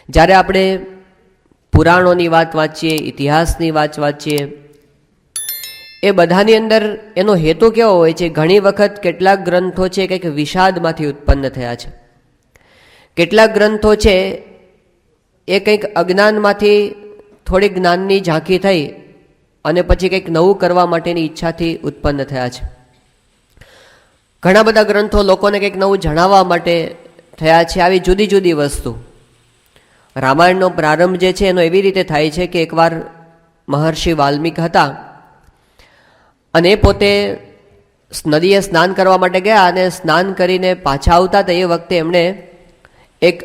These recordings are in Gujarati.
જ્યારે આપણે પુરાણોની વાત વાંચીએ, ઇતિહાસની વાત વાંચીએ, એ બધાની અંદર એનો હેતુ કેવો હોય છે? ઘણી વખત કેટલાક ગ્રંથો છે કંઈક વિષાદમાંથી ઉત્પન્ન થયા છે, કેટલાક ગ્રંથો છે એ કંઈક અજ્ઞાનમાંથી થોડી જ્ઞાનની ઝાંખી થઈ અને પછી કંઈક નવું કરવા માટેની ઈચ્છાથી ઉત્પન્ન થયા છે. ઘણા બધા ગ્રંથો લોકોને કંઈક નવું જણાવવા માટે થયા છે. આવી જુદી જુદી વસ્તુ. રામાયણનો પ્રારંભ જે છે એનો એવી રીતે થાય છે કે એકવાર મહર્ષિ વાલ્મીક હતા અને એ પોતે નદીએ સ્નાન કરવા માટે ગયા અને સ્નાન કરીને પાછા આવતા હતા એ વખતે એમણે એક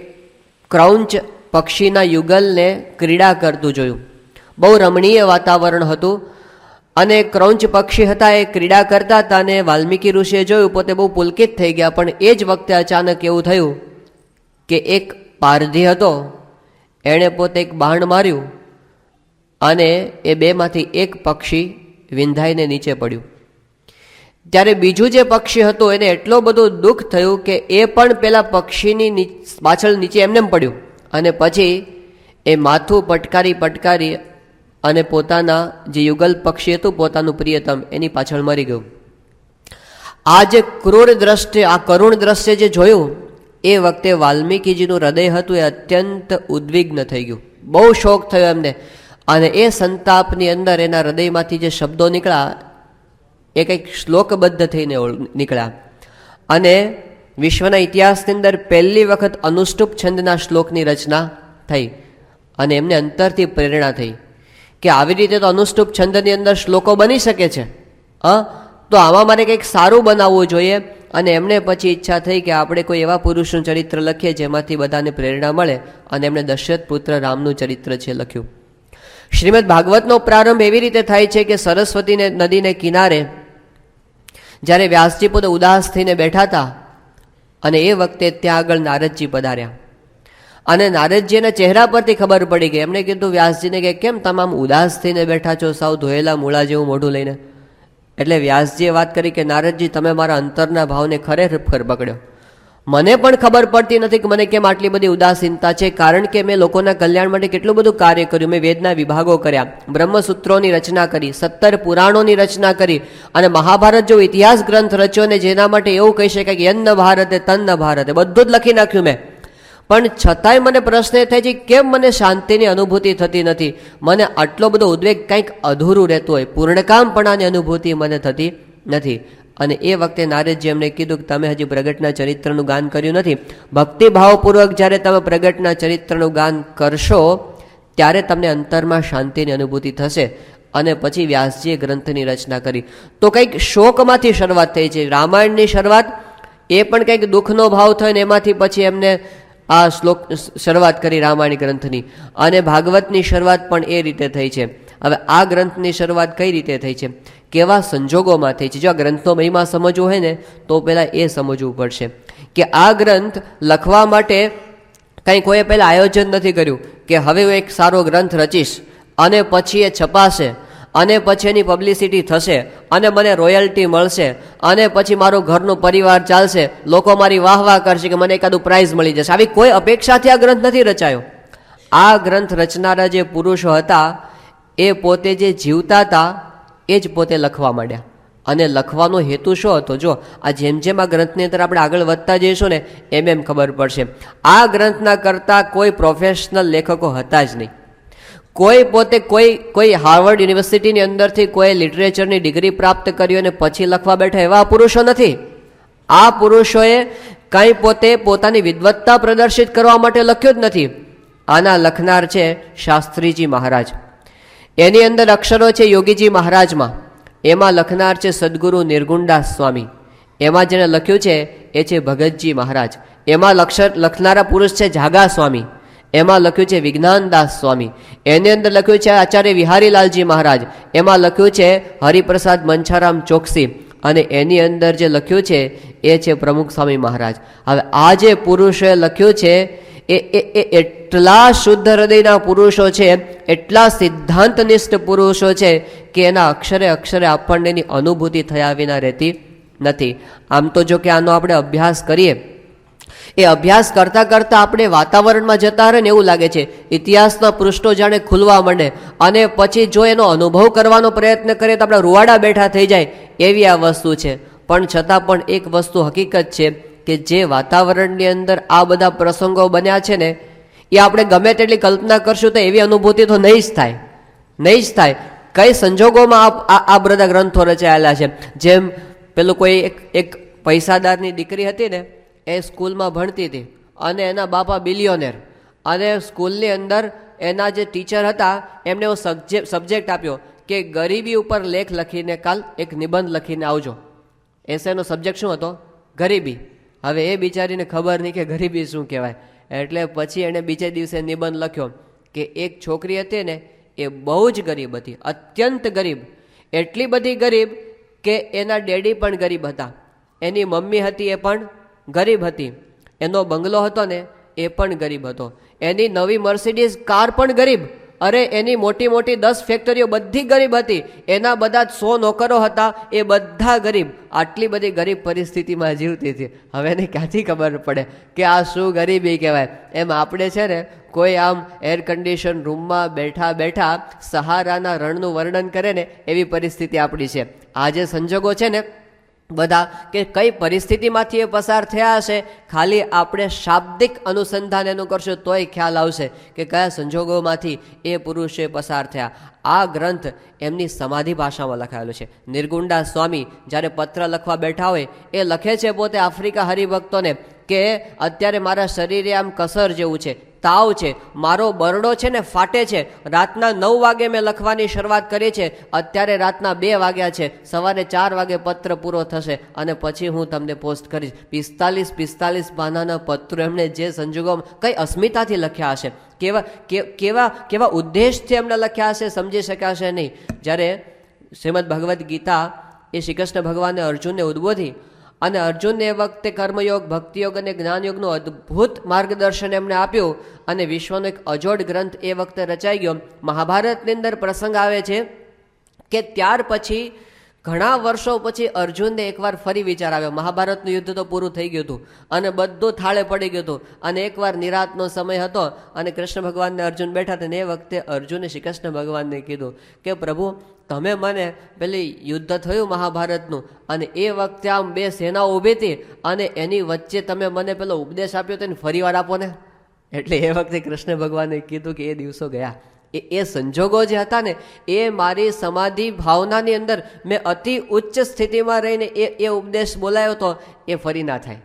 ક્રૌંચ પક્ષીના યુગલને ક્રીડા કરતું જોયું. બહુ રમણીય વાતાવરણ હતું અને ક્રૌંચ પક્ષી હતા એ ક્રીડા કરતા હતા અને વાલ્મીકી ઋષિએ જોયું, પોતે બહુ પુલકિત થઈ ગયા. પણ એ જ વખતે અચાનક એવું થયું કે એક પારધી હતો, એણે પોતે એક બાણ માર્યું અને એ બેમાંથી એક પક્ષી વિંધાઈને નીચે પડ્યું. ત્યારે બીજું જે પક્ષી હતું એને એટલો બધો દુઃખ થયું કે એ પણ પેલા પક્ષીની પાછળ નીચે એમને પડ્યું અને પછી એ માથું પટકારી અને પોતાના જે યુગલ પક્ષી હતું, પોતાનું પ્રિયતમ, એની પાછળ મરી ગયું. આ જે ક્રૂર દ્રશ્ય, આ કરુણ દ્રશ્ય જે જોયું એ વખતે વાલ્મીકીજીનું હૃદય હતું એ અત્યંત ઉદ્વિગ્ન થઈ ગયું. બહુ શોક થયો એમને અને એ સંતાપની અંદર એના હૃદયમાંથી જે શબ્દો નીકળ્યા એ કંઈક શ્લોકબદ્ધ થઈને નીકળ્યા અને વિશ્વના ઇતિહાસની અંદર પહેલી વખત અનુષ્ટુપ છંદના શ્લોકની રચના થઈ અને એમને અંતરથી પ્રેરણા થઈ કે આવી રીતે તો અનુષ્ટુપ છંદની અંદર શ્લોકો બની શકે છે, તો આમાં મારે કંઈક સારું બનાવવું જોઈએ. અને એમને પછી ઈચ્છા થઈ કે આપણે કોઈ એવા પુરુષનું ચરિત્ર લખીએ જેમાંથી બધાને પ્રેરણા મળે અને એમણે દશરથ પુત્ર રામનું ચરિત્ર છે લખ્યું. શ્રીમદ ભાગવતનો પ્રારંભ એવી રીતે થાય છે કે સરસ્વતી નદીને કિનારે જ્યારે વ્યાસજી પોતે ઉદાસ થઈને બેઠા હતા અને એ વખતે ત્યાં આગળ નારદજી પધાર્યા અને નારદજીના ચહેરા પરથી ખબર પડી ગઈ. એમણે કીધું વ્યાસજીને કે કેમ તમે આમ ઉદાસ થઈને બેઠા છો, સાવ ધોયેલા મૂળા જેવું મોઢું લઈને? એટલે વ્યાસજીએ વાત કરી કે નારદજી, તમે મારા અંતરના ભાવને ખરેખર પકડ્યો. મને પણ ખબર પડતી નથી કે મને કેમ આટલી બધી ઉદાસીનતા છે, કારણ કે મેં લોકોના કલ્યાણ માટે કેટલું બધું કાર્ય કર્યું. મેં વેદના વિભાગો કર્યા, બ્રહ્મસૂત્રોની રચના કરી, 17 પુરાણોની રચના કરી અને મહાભારત જેવો ઇતિહાસ ગ્રંથ રચ્યો ને જેના માટે એવું કહી શકાય કે યન્ન ભારતે તન્ન ભારતે બધું જ લખી નાખ્યું મેં. પણ છતાંય મને પ્રશ્ન એ થાય છે કેમ મને શાંતિની અનુભૂતિ થતી નથી? મને આટલો બધો ઉદ્વેગ, કંઈક અધૂરું રહેતું હોય, પૂર્ણકામપણાની અનુભૂતિ મને થતી નથી. અને એ વખતે નારદજી એમને કીધું કે તમે હજી પ્રગટના ચરિત્રનું ગાન કર્યું નથી. ભક્તિભાવપૂર્વક જ્યારે તમે પ્રગટના ચરિત્રનું ગાન કરશો ત્યારે તમને અંતરમાં શાંતિની અનુભૂતિ થશે. અને પછી વ્યાસજીએ ગ્રંથની રચના કરી. તો કંઈક શોકમાંથી શરૂઆત થઈ છે. રામાયણની શરૂઆત એ પણ કંઈક દુઃખનો ભાવ થયો ને એમાંથી પછી એમને આ શ્લોક શરૂઆત કરી રામાયણ ગ્રંથની. અને ભાગવતની શરૂઆત પણ એ રીતે થઈ છે. હવે આ ગ્રંથની શરૂઆત કઈ રીતે થઈ છે, કેવા સંજોગોમાં થઈ છે? જો આ ગ્રંથનો મહિમા સમજવો હોય ને તો પહેલાં એ સમજવું પડશે કે આ ગ્રંથ લખવા માટે કંઈ કોઈએ પહેલાં આયોજન નથી કર્યું કે હવે હું એક સારો ગ્રંથ રચીશ અને પછી એ છપાશે અને પછી એની પબ્લિસિટી થશે અને મને રોયલ્ટી મળશે અને પછી મારું ઘરનું પરિવાર ચાલશે, લોકો મારી વાહ વાહ કરશે કે મને એકાદું પ્રાઇઝ મળી જશે. આવી કોઈ અપેક્ષાથી આ ગ્રંથ નથી રચાયો. આ ગ્રંથ રચનારા જે પુરુષો હતા એ પોતે જે જીવતા હતા એ જ પોતે લખવા માંડ્યા. અને લખવાનો હેતુ શું હતો? જો આ જેમ આ ગ્રંથની અંદર આપણે આગળ વધતા જઈશું ને એમ ખબર પડશે. આ ગ્રંથના કરતા કોઈ પ્રોફેશનલ લેખકો હતા જ નહીં. કોઈ પોતે કોઈ હાર્વર્ડ યુનિવર્સિટીની અંદરથી કોઈ લિટરેચરની ડિગ્રી પ્રાપ્ત કરી અને પછી લખવા બેઠા એવા પુરુષો નથી. આ પુરુષોએ કંઈ પોતે પોતાની વિદ્વત્તા પ્રદર્શિત કરવા માટે લખ્યું જ નથી. આના લખનાર છે શાસ્ત્રીજી મહારાજ. એની અંદર અક્ષરો છે યોગીજી મહારાજમાં. એમાં લખનાર છે સદગુરુ નિર્ગુણદાસ સ્વામી. એમાં જેને લખ્યું છે એ છે ભગતજી મહારાજ. એમાં લખનારા પુરુષ છે જાગા સ્વામી. એમાં લખ્યું છે વિજ્ઞાનદાસ સ્વામી. એની અંદર લખ્યું છે આચાર્ય વિહારીલાલજી મહારાજ. એમાં લખ્યું છે હરિપ્રસાદ મંછારામ ચોકસી. અને એની અંદર જે લખ્યું છે એ છે પ્રમુખ સ્વામી મહારાજ. હવે આ જે પુરુષોએ લખ્યું છે એ એટલા શુદ્ધ હૃદયના પુરુષો છે, એટલા સિદ્ધાંતનિષ્ઠ પુરુષો છે કે એના અક્ષરે અક્ષરે આપણને એની અનુભૂતિ થયા વિના રહેતી નથી. આમ તો જો કે આનો આપણે અભ્યાસ કરીએ એ અભ્યાસ કરતાં કરતાં આપણે વાતાવરણમાં જતા રહે ને એવું લાગે છે. ઇતિહાસના પૃષ્ઠો જાણે ખુલવા માંડે અને પછી જો એનો અનુભવ કરવાનો પ્રયત્ન કરીએ તો આપણે રૂવાડા બેઠા થઈ જાય એવી આ વસ્તુ છે. પણ છતાં પણ એક વસ્તુ હકીકત છે કે જે વાતાવરણની અંદર આ બધા પ્રસંગો બન્યા છે ને એ આપણે ગમે તેટલી કલ્પના કરશું તો એવી અનુભૂતિ તો નહીં જ થાય, નહીં જ થાય. કઈ સંજોગોમાં આ બધા ગ્રંથો રચાયેલા છે. જેમ પેલું કોઈ એક પૈસાદારની દીકરી હતી ને, એ સ્કૂલમાં ભણતી હતી અને એના બાપા બિલિયોનેર, અને સ્કૂલની અંદર એના જે ટીચર હતા એમને એવો સબ્જેક્ટ આપ્યો કે ગરીબી ઉપર લેખ લખીને કાલ એક નિબંધ લખીને આવજો. એસેનો સબ્જેક્ટ શું હતો? ગરીબી. હવે એ બિચારીને ખબર નહીં કે ગરીબી શું કહેવાય, એટલે પછી એણે બીજે દિવસે નિબંધ લખ્યો કે એક છોકરી હતી ને એ બહુ જ ગરીબ હતી, અત્યંત ગરીબ, એટલી બધી ગરીબ કે એના ડેડી પણ ગરીબ હતા, એની મમ્મી હતી એ પણ ગરીબ હતી, એનો બંગલો હતો ને એ પણ ગરીબ હતો, એની નવી મર્સિડીઝ કાર પણ ગરીબ, અરે એની મોટી મોટી 10 ફેક્ટરીઓ બધી ગરીબ હતી, એના બધા 100 નોકરો હતા એ બધા ગરીબ. આટલી બધી ગરીબ પરિસ્થિતિમાં જીવતી હતી. હવે એને ક્યાંથી ખબર પડે કે આ શું ગરીબી કહેવાય? એમ આપણે છે ને કોઈ આમ એર કન્ડિશન રૂમમાં બેઠા બેઠા સહારાના રણનું વર્ણન કરે ને એવી પરિસ્થિતિ આપણી છે. આ જે સંજોગો છે ને બધા કે કઈ પરિસ્થિતિમાંથી એ પસાર થયા હશે, ખાલી આપણે શાબ્દિક અનુસંધાન એનું કરશું તોય ખ્યાલ આવશે કે કયા સંજોગોમાંથી એ પુરુષે પસાર થયા. આ ગ્રંથ એમની સમાધિ ભાષામાં લખાયેલો છે. નિર્ગુંડા સ્વામી જ્યારે પત્ર લખવા બેઠા હોય એ લખે છે પોતે આફ્રિકા હરિભક્તોને કે અત્યારે મારા શરીરે આમ કસર જેવું છે, તાવ છે, મારો બરડો છે ને ફાટે છે, રાતના 9 વાગે મેં લખવાની શરૂઆત કરી છે, અત્યારે રાતના 2 વાગ્યા છે, સવારે 4 વાગે પત્ર પૂરો થશે અને પછી હું તમને પોસ્ટ કરીશ. 45 પાનાના પત્રો એમણે જે સંજોગોમાં કઈ અસ્મિતાથી લખ્યા હશે, કેવા ઉદ્દેશથી એમણે લખ્યા હશે સમજી શકાશે નહીં. જ્યારે શ્રીમદ ભગવદ્ ગીતા એ શ્રી કૃષ્ણ ભગવાને અર્જુનને ઉદ્બોધી અને અર્જુનને એ વખતે કર્મયોગ, ભક્તિયોગ અને જ્ઞાનયોગનું અદ્ભુત માર્ગદર્શન એમણે આપ્યું અને વિશ્વનો એક અજોડ ગ્રંથ એ વખતે રચાઈ ગયો. મહાભારતની અંદર પ્રસંગ આવે છે કે ત્યાર પછી ઘણા વર્ષો પછી અર્જુનને એકવાર ફરી વિચાર આવ્યો. મહાભારતનું યુદ્ધ તો પૂરું થઈ ગયું હતું અને બધું થાળે પડી ગયું હતું અને એકવાર નિરાતનો સમય હતો અને કૃષ્ણ ભગવાનને અર્જુન બેઠા હતા. ને એ વખતે અર્જુને શ્રી કૃષ્ણ ભગવાનને કીધું કે પ્રભુ તમે મને પેલી યુદ્ધ થયું મહાભારતનું અને એ વખતે આમ 2 સેનાઓ ઊભી હતી અને એની વચ્ચે તમે મને પેલો ઉપદેશ આપ્યો તો એને ફરી વાર આપો ને. એટલે એ વખતે કૃષ્ણ ભગવાને કીધું કે એ દિવસો ગયા. એ સંજોગો જે હતા ને એ મારી સમાધિ ભાવનાની અંદર મેં અતિ ઉચ્ચ સ્થિતિમાં રહીને એ ઉપદેશ બોલાયો હતો એ ફરી ના થાય,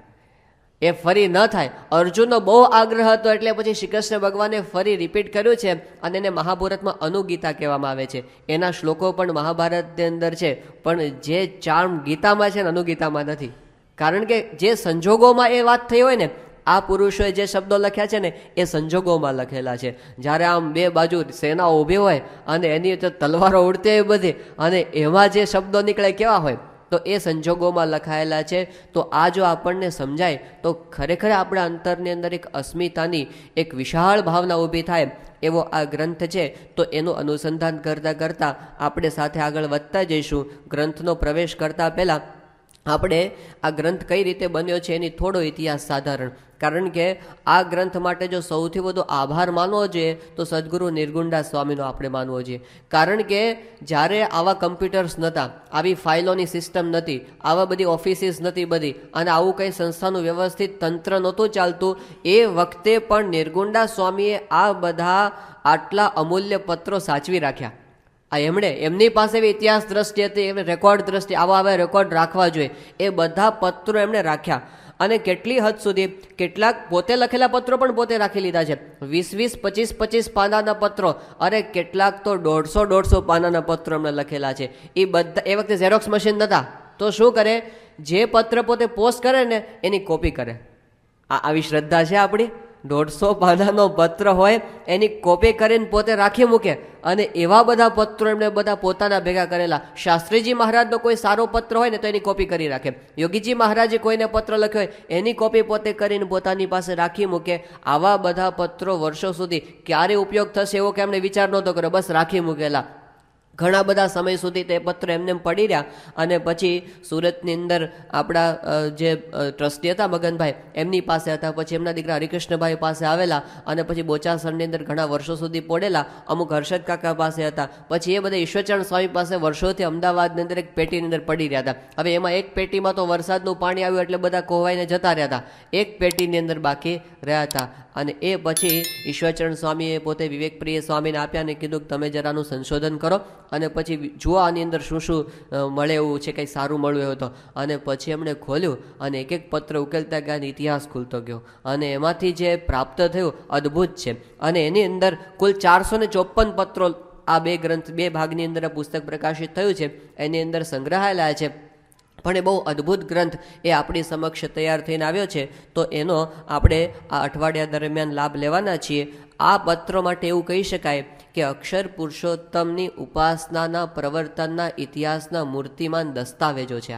એ ફરી ન થાય. અર્જુનનો બહુ આગ્રહ હતો એટલે પછી શ્રી કૃષ્ણ ભગવાને ફરી રિપીટ કર્યું છે અને એને મહાભારતમાં અનુગીતા કહેવામાં આવે છે. એના શ્લોકો પણ મહાભારતની અંદર છે, પણ જે ચાર્મ ગીતામાં છે ને અનુગીતામાં નથી. કારણ કે જે સંજોગોમાં એ વાત થઈ હોય ને, આ પુરુષોએ જે શબ્દો લખ્યા છે ને એ સંજોગોમાં લખેલા છે. જ્યારે આમ 2 બાજુ સેના ઊભી હોય અને એની તો તલવારો ઉડતી હોય બધી અને એમાં જે શબ્દો નીકળે કેવા હોય, તો એ સંજોગોમાં લખાયેલા છે. તો આ જો આપણને સમજાય તો ખરેખર આપણા અંતરની અંદર એક અસ્મિતાની એક વિશાળ ભાવના ઊભી થાય એવો આ ગ્રંથ છે. તો એનું અનુસંધાન કરતાં કરતાં આપણે સાથે આગળ વધતા જઈશું. ગ્રંથનો પ્રવેશ કરતાં પહેલાં આપણે આ ગ્રંથ કઈ રીતે બન્યો છે એની થોડો ઇતિહાસ સાધારણ. કારણ કે આ ગ્રંથ માટે જો સૌથી વધુ આભાર માનવો જોઈએ તો સદગુરુ નિર્ગુંડા સ્વામીનો આપણે માનવો જોઈએ. કારણ કે જ્યારે આવા કમ્પ્યુટર્સ નહોતા, આવી ફાઇલોની સિસ્ટમ નથી, આવા બધી ઓફિસીસ નથી બધી, અને આવું કંઈ સંસ્થાનું વ્યવસ્થિત તંત્ર નહોતું ચાલતું, એ વખતે પણ નિર્ગુંડા સ્વામીએ આ બધા આટલા અમૂલ્ય પત્રો સાચવી રાખ્યા. આ એમની પાસે ઇતિહાસ દ્રષ્ટિ હતી, એમને રેકોર્ડ દ્રષ્ટિ આવા રેકોર્ડ રાખવા જોઈએ. એ બધા પત્રો એમણે રાખ્યા અને કેટલી હદ સુધી કેટલાક પોતે લખેલા પત્રો પણ પોતે રાખી લીધા છે. 20 25 પાનાના પત્રો, અરે કેટલાક તો 150 પાનાના પત્રો એમણે લખેલા છે. એ બધા એ વખતે ઝેરોક્સ મશીન નહોતા, તો શું કરે, જે પત્ર પોતે પોસ્ટ કરે ને એની કોપી કરે. આવી શ્રદ્ધા છે આપણી. 150 પાનાનો પત્ર હોય એની કોપી કરીને પોતે રાખી મૂકે અને એવા બધા પત્રો એમણે બધા પોતાના ભેગા કરેલા. શાસ્ત્રીજી મહારાજનો કોઈ સારો પત્ર હોય ને તો એની કોપી કરી રાખે. યોગીજી મહારાજે કોઈને પત્ર લખ્યો હોય એની કોપી પોતે કરીને પોતાની પાસે રાખી મૂકે. આવા બધા પત્રો વર્ષો સુધી ક્યારે ઉપયોગ થશે એવો કે એમણે વિચાર નહોતો કર્યો, બસ રાખી મૂકેલા. ઘણા બધા સમય સુધી તે પત્ર એમને પડી રહ્યા અને પછી સુરતની અંદર આપણા જે ટ્રસ્ટી હતા મગનભાઈ એમની પાસે હતા, પછી એમના દીકરા હરિકૃષ્ણભાઈ પાસે આવેલા અને પછી બોચાસણની અંદર ઘણા વર્ષો સુધી પડેલા, અમુક હર્ષદ કાકા પાસે હતા, પછી એ બધા ઈશ્વરચરણ સ્વામી પાસે વર્ષોથી અમદાવાદની અંદર એક પેટીની અંદર પડી રહ્યા હતા. હવે એમાં એક પેટીમાં તો વરસાદનું પાણી આવ્યું એટલે બધા કોવાઈને જતા રહ્યા હતા, એક પેટીની અંદર બાકી રહ્યા હતા. અને એ પછી ઈશ્વરચરણ સ્વામીએ પોતે વિવેકપ્રિય સ્વામીને આપ્યા અને કીધું કે તમે જરાનું સંશોધન કરો અને પછી જુઓ આની અંદર શું શું મળે એવું છે, કંઈ સારું મળ્યું એવું તો. અને પછી એમણે ખોલ્યું અને એક એક પત્ર ઉકેલતા ગયા, ઇતિહાસ ખુલતો ગયો અને એમાંથી જે પ્રાપ્ત થયું અદ્ભુત છે. અને એની અંદર કુલ 454 પત્રો આ બે ગ્રંથ, બે ભાગની અંદર આ પુસ્તક પ્રકાશિત થયું છે, એની અંદર સંગ્રહાયેલા છે. પણ એ બહુ અદ્ભુત ગ્રંથ એ આપણી સમક્ષ તૈયાર થઈને આવ્યો છે, તો એનો આપણે આ અઠવાડિયા દરમિયાન લાભ લેવાના છીએ. આ પત્રો માટે એવું કહી શકાય કે અક્ષર પુરુષોત્તમની ઉપાસનાના પ્રવર્તનના ઇતિહાસના મૂર્તિમાન દસ્તાવેજો છે.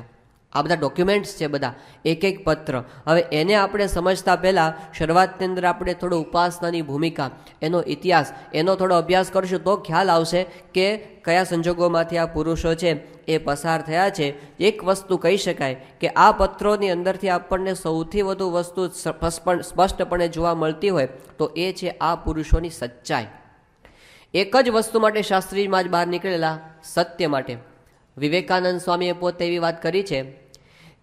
આ બધા ડોક્યુમેન્ટ્સ છે, બધા એક એક પત્ર. હવે એને આપણે સમજતા પહેલાં શરૂઆતની અંદર આપણે થોડો ઉપાસનાની ભૂમિકા, એનો ઇતિહાસ, એનો થોડો અભ્યાસ કરશું તો ખ્યાલ આવશે કે કયા સંજોગોમાંથી આ પુરુષો છે એ પસાર થયા છે. એક વસ્તુ કહી શકાય કે આ પત્રોની અંદરથી આપણને સૌથી વધુ વસ્તુ સ્પષ્ટપણે જોવા મળતી હોય તો એ છે આ પુરુષોની સચ્ચાઈ. એક જ વસ્તુ માટે શાસ્ત્રીમાં જ બહાર નીકળેલા, સત્ય માટે. વિવેકાનંદ સ્વામીએ પોતે એવી વાત કરી છે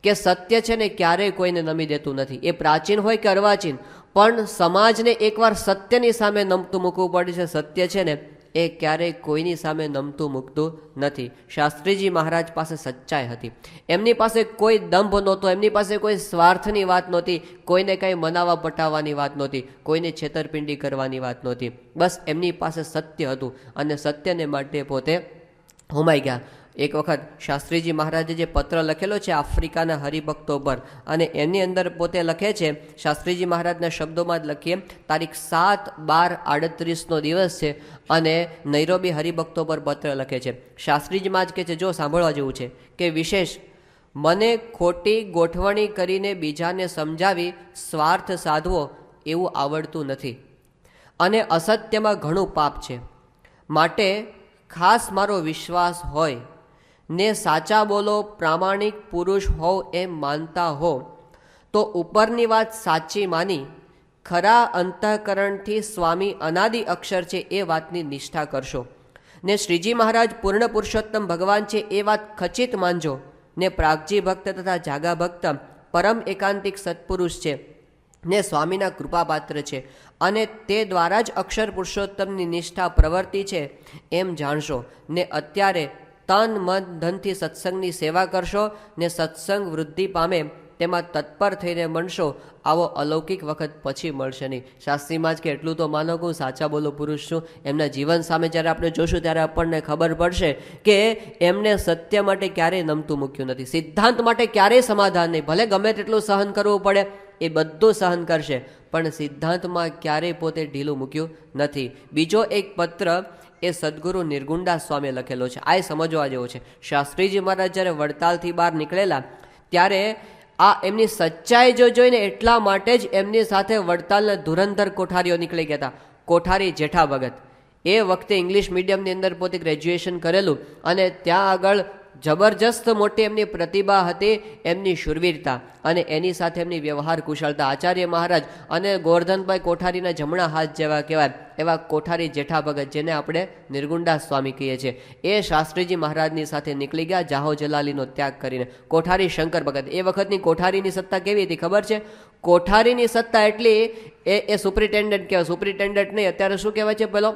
કે સત્ય છે ને ક્યારેય કોઈને નમી દેતું નથી, એ પ્રાચીન હોય કે અર્વાચીન, પણ સમાજને એકવાર સત્યની સામે નમતું મૂકવું પડે છે. સત્ય છે ને એ ક્યારેય કોઈની સામે નમતું મૂકતું નથી. શાસ્ત્રીજી મહારાજ પાસે સચ્ચાઈ હતી, એમની પાસે કોઈ દંભ નહોતો, એમની પાસે કોઈ સ્વાર્થની વાત નહોતી, કોઈને કંઈ મનાવવા પટાવવાની વાત નહોતી, કોઈને છેતરપિંડી કરવાની વાત નહોતી. બસ એમની પાસે સત્ય હતું અને સત્યને માટે પોતે હોમાઈ ગયા. એક વખત શાસ્ત્રીજી મહારાજે જે પત્ર લખેલો છે આફ્રિકાના હરિભક્તો પર, અને એની અંદર પોતે લખે છે, શાસ્ત્રીજી મહારાજના શબ્દોમાં જ લખીએ, તારીખ 7/12/38નો દિવસ છે અને નૈરોબી હરિભક્તો પર પત્ર લખે છે. શાસ્ત્રીજી મહારાજ કહે છે, જો સાંભળવા જેવું છે કે વિશેષ મને ખોટી ગોઠવણી કરીને બીજાને સમજાવી સ્વાર્થ સાધવો એવું આવડતું નથી અને અસત્યમાં ઘણું પાપ છે. માટે ખાસ મારો વિશ્વાસ હોય ને સાચા બોલો, પ્રામાણિક પુરુષ હોવ એમ માનતા હો તો ઉપરની વાત સાચી માની ખરા અંતઃકરણથી સ્વામી અનાદિ અક્ષર છે એ વાતની નિષ્ઠા કરશો ને શ્રીજી મહારાજ પૂર્ણ પુરુષોત્તમ ભગવાન છે એ વાત ખચિત માનજો ને પ્રાગજી ભક્ત તથા જાગા ભક્ત પરમ એકાંતિક સત્પુરુષ છે ને સ્વામીના કૃપાપાત્ર છે અને તે દ્વારા જ અક્ષર પુરુષોત્તમની નિષ્ઠા પ્રવર્તી છે એમ જાણશો ને અત્યારે તન મન ધનથી સત્સંગની સેવા કરશો ને સત્સંગ વૃદ્ધિ પામે તેમાં તત્પર થઈને મળશો. આવો અલૌકિક વખત પછી મળશે નહીં. શાસ્ત્રીમાં જ કે એટલું તો માનો કે હું સાચા બોલો પુરુષ છું. એમના જીવન સામે જ્યારે આપણે જોશું ત્યારે આપણને ખબર પડશે કે એમને સત્ય માટે ક્યારેય નમતું મૂક્યું નથી, સિદ્ધાંત માટે ક્યારેય સમાધાન નહીં. ભલે ગમે તેટલું સહન કરવું પડે એ બધું સહન કરશે, પણ સિદ્ધાંતમાં ક્યારેય પોતે ઢીલું મૂક્યું નથી. બીજો એક પત્ર એ સદગુરુ નિર્ગુણદાસ સ્વામીએ લખેલો છે. આ સમજવા જેવો છે. શાસ્ત્રીજી મહારાજ જ્યારે વડતાલથી બહાર નીકળેલા ત્યારે આ એમની સચ્ચાઈ જો જોઈને એટલા માટે જ એમની સાથે વડતાલના ધુરંધર કોઠારીઓ નીકળી ગયા હતા. કોઠારી જેઠા ભગત એ વખતે ઇંગ્લિશ મીડિયમની અંદર પોતે ગ્રેજ્યુએશન કરેલું અને ત્યાં આગળ જબરજસ્ત મોટી એમની પ્રતિભા હતી, એમની શુરવીરતા અને એની સાથે એમની વ્યવહાર કુશળતા. આચાર્ય મહારાજ અને ગોવર્ધનભાઈ કોઠારીના જમણા હાથ જેવા કહેવાય એવા કોઠારી જેઠા ભગત, જેને આપણે નિર્ગુણદાસ સ્વામી કહીએ છીએ, એ શાસ્ત્રીજી મહારાજની સાથે નીકળી ગયા જાહો જલાલીનો ત્યાગ કરીને. કોઠારી શંકર ભગત, એ વખતની કોઠારીની સત્તા કેવી હતી ખબર છે? કોઠારીની સત્તા એટલી એ સુપ્રિન્ટેન્ડન્ટ કહેવાય, સુપ્રિન્ટેન્ડન્ટ નહીં, અત્યારે શું કહેવાય છે પેલો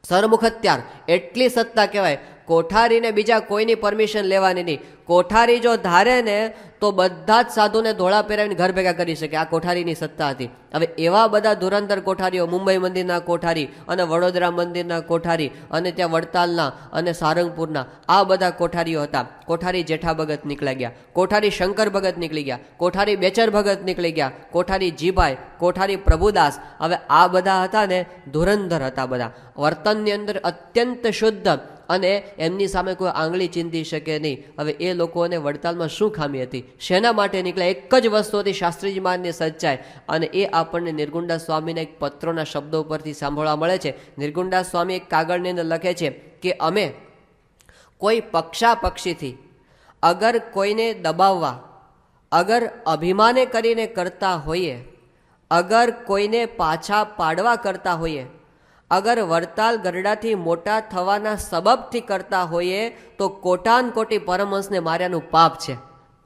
સરમુખત્યાર, એટલી સત્તા કહેવાય. કોઠારીને બીજા કોઈની પરમિશન લેવાની નહીં. કોઠારી જો ધારે ને તો બધા જ સાધુને ધોળા પહેરાવીને ઘર ભેગા કરી શકે. આ કોઠારીની સત્તા હતી. હવે એવા બધા ધુરંધર કોઠારીઓ, મુંબઈ મંદિરના કોઠારી અને વડોદરા મંદિરના કોઠારી અને ત્યાં વડતાલના અને સારંગપુરના આ બધા કોઠારીઓ હતા. કોઠારી જેઠા ભગત નીકળી ગયા, કોઠારી શંકર ભગત નીકળી ગયા, કોઠારી બેચર ભગત નીકળી ગયા, કોઠારી જીભાઈ, કોઠારી પ્રભુદાસ. હવે આ બધા હતા ને ધુરંધર હતા બધા, વર્તનની અંદર અત્યંત શુદ્ધ અને એમની સામે કોઈ આંગળી ચીંધી શકે નહીં. હવે એ લોકોને વડતાલમાં શું ખામી હતી? શેના માટે નીકળ્યા? એક જ વસ્તુ હતી, શાસ્ત્રીજી મહારાજની સચ્ચાઈ. અને એ આપણને નિર્ગુણદાસ સ્વામીના એક પત્રોના શબ્દો પરથી સાંભળવા મળે છે. નિર્ગુણદાસ સ્વામી એક કાગળની અંદર લખે છે કે અમે કોઈ પક્ષાપક્ષીથી અગર કોઈને દબાવવા, અગર અભિમાને કરીને કરતા હોઈએ, અગર કોઈને પાછા પાડવા કરતા હોઈએ, અગર વરતાલ ગરડાથી મોટા થવાના સબબથી કરતા હોઈએ તો કોટાન કોટી પરમહંસને માર્યાનું પાપ છે.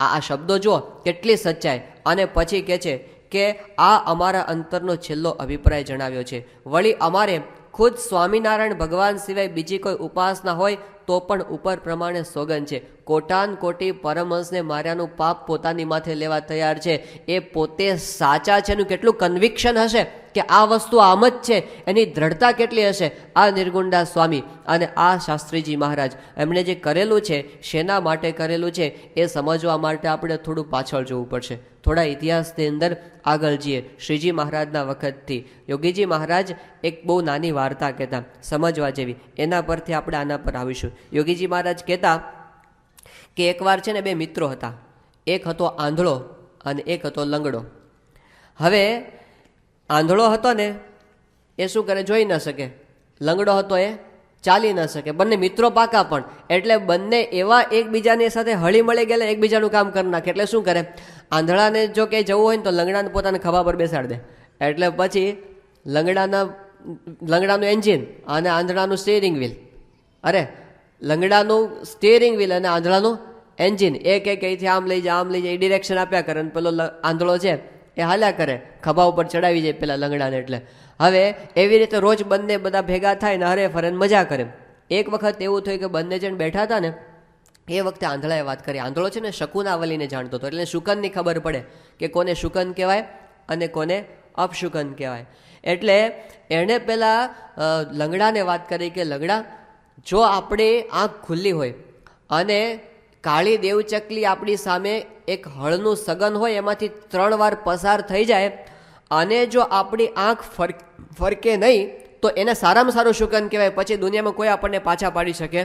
આ શબ્દો જુઓ કેટલી સચ્ચાઈ. અને પછી કહે છે કે આ અમારા અંતરનો છેલ્લો અભિપ્રાય જણાવ્યો છે. વળી અમારે ખુદ સ્વામિનારાયણ ભગવાન સિવાય બીજી કોઈ ઉપાસના હોય તો પણ ઉપર પ્રમાણે સોગંદ છે. કોટાન કોટી પરમહંસને માર્યાનું પાપ પોતાની માથે લેવા તૈયાર છે. એ પોતે સાચા છે એનું કેટલું કન્વિક્શન હશે કે આ વસ્તુ આમ જ છે, એની દ્રઢતા કેટલી હશે. આ નિર્ગુણદાસ સ્વામી અને આ શાસ્ત્રીજી મહારાજ એમણે જે કરેલું છે, શેના માટે કરેલું છે એ સમજવા માટે આપણે થોડું પાછળ જવું પડશે. થોડા ઇતિહાસની અંદર આગળ જઈએ. શ્રીજી મહારાજના વખતથી યોગીજી મહારાજ એક બહુ નાની વાર્તા કહેતા, સમજવા જેવી. એના પરથી આપણે આના પર આવીશું. યોગીજી મહારાજ કહેતા કે એકવાર છે ને બે મિત્રો હતા. એક હતો આંધળો અને એક હતો લંગડો. હવે આંધળો હતો ને એ શું કરે, જોઈ ન શકે. લંગડો હતો એ ચાલી ન શકે. બંને મિત્રો પાકા પણ, એટલે બંને એવા એકબીજાની સાથે હળી મળી ગયેલા, એકબીજાનું કામ કરી નાખે. એટલે શું કરે, આંધળાને જો કે જવું હોય ને તો લંગડાને પોતાને ખભા પર બેસાડી દે. એટલે પછી લંગડાનું એન્જિન અને આંધળાનું સ્ટીયરિંગ વ્હીલ, અરે લંગડાનું સ્ટીયરિંગ વ્હીલ અને આંધળાનું એન્જિન, એક અહીંથી આમ લઈ જાય આમ લઈ જાય, એ ડિરેક્શન આપ્યા કરે. અને પેલો આંધળો છે એ હાલ્યા કરે, ખભા ઉપર ચડાવી જાય પેલા લંગડાને. એટલે હવે એવી રીતે રોજ બંને બધા ભેગા થાય ને હરે ફરે મજા કરે. એક વખત એવું થયું કે બંને જણ બેઠા હતા ને એ વખતે આંધળાએ વાત કરી. આંધળો છે ને શકુનાવલીને જાણતો હતો, એટલે શુકનની ખબર પડે કે કોને શુકન કહેવાય અને કોને અપશુકન કહેવાય. એટલે એણે પેલા લંગડાને વાત કરી કે લંગડા, જો આપણે આંખ ખુલ્લી હોય અને કાળી દેવચકલી આપણી સામે એક હળનું સગન હોય એમાંથી 3 વાર પસાર થઈ જાય અને જો આપણી આંખ ફરકે નહીં તો એને સારામાં સારું શુકન કહેવાય. પછી દુનિયામાં કોઈ આપણને પાછા પાડી શકે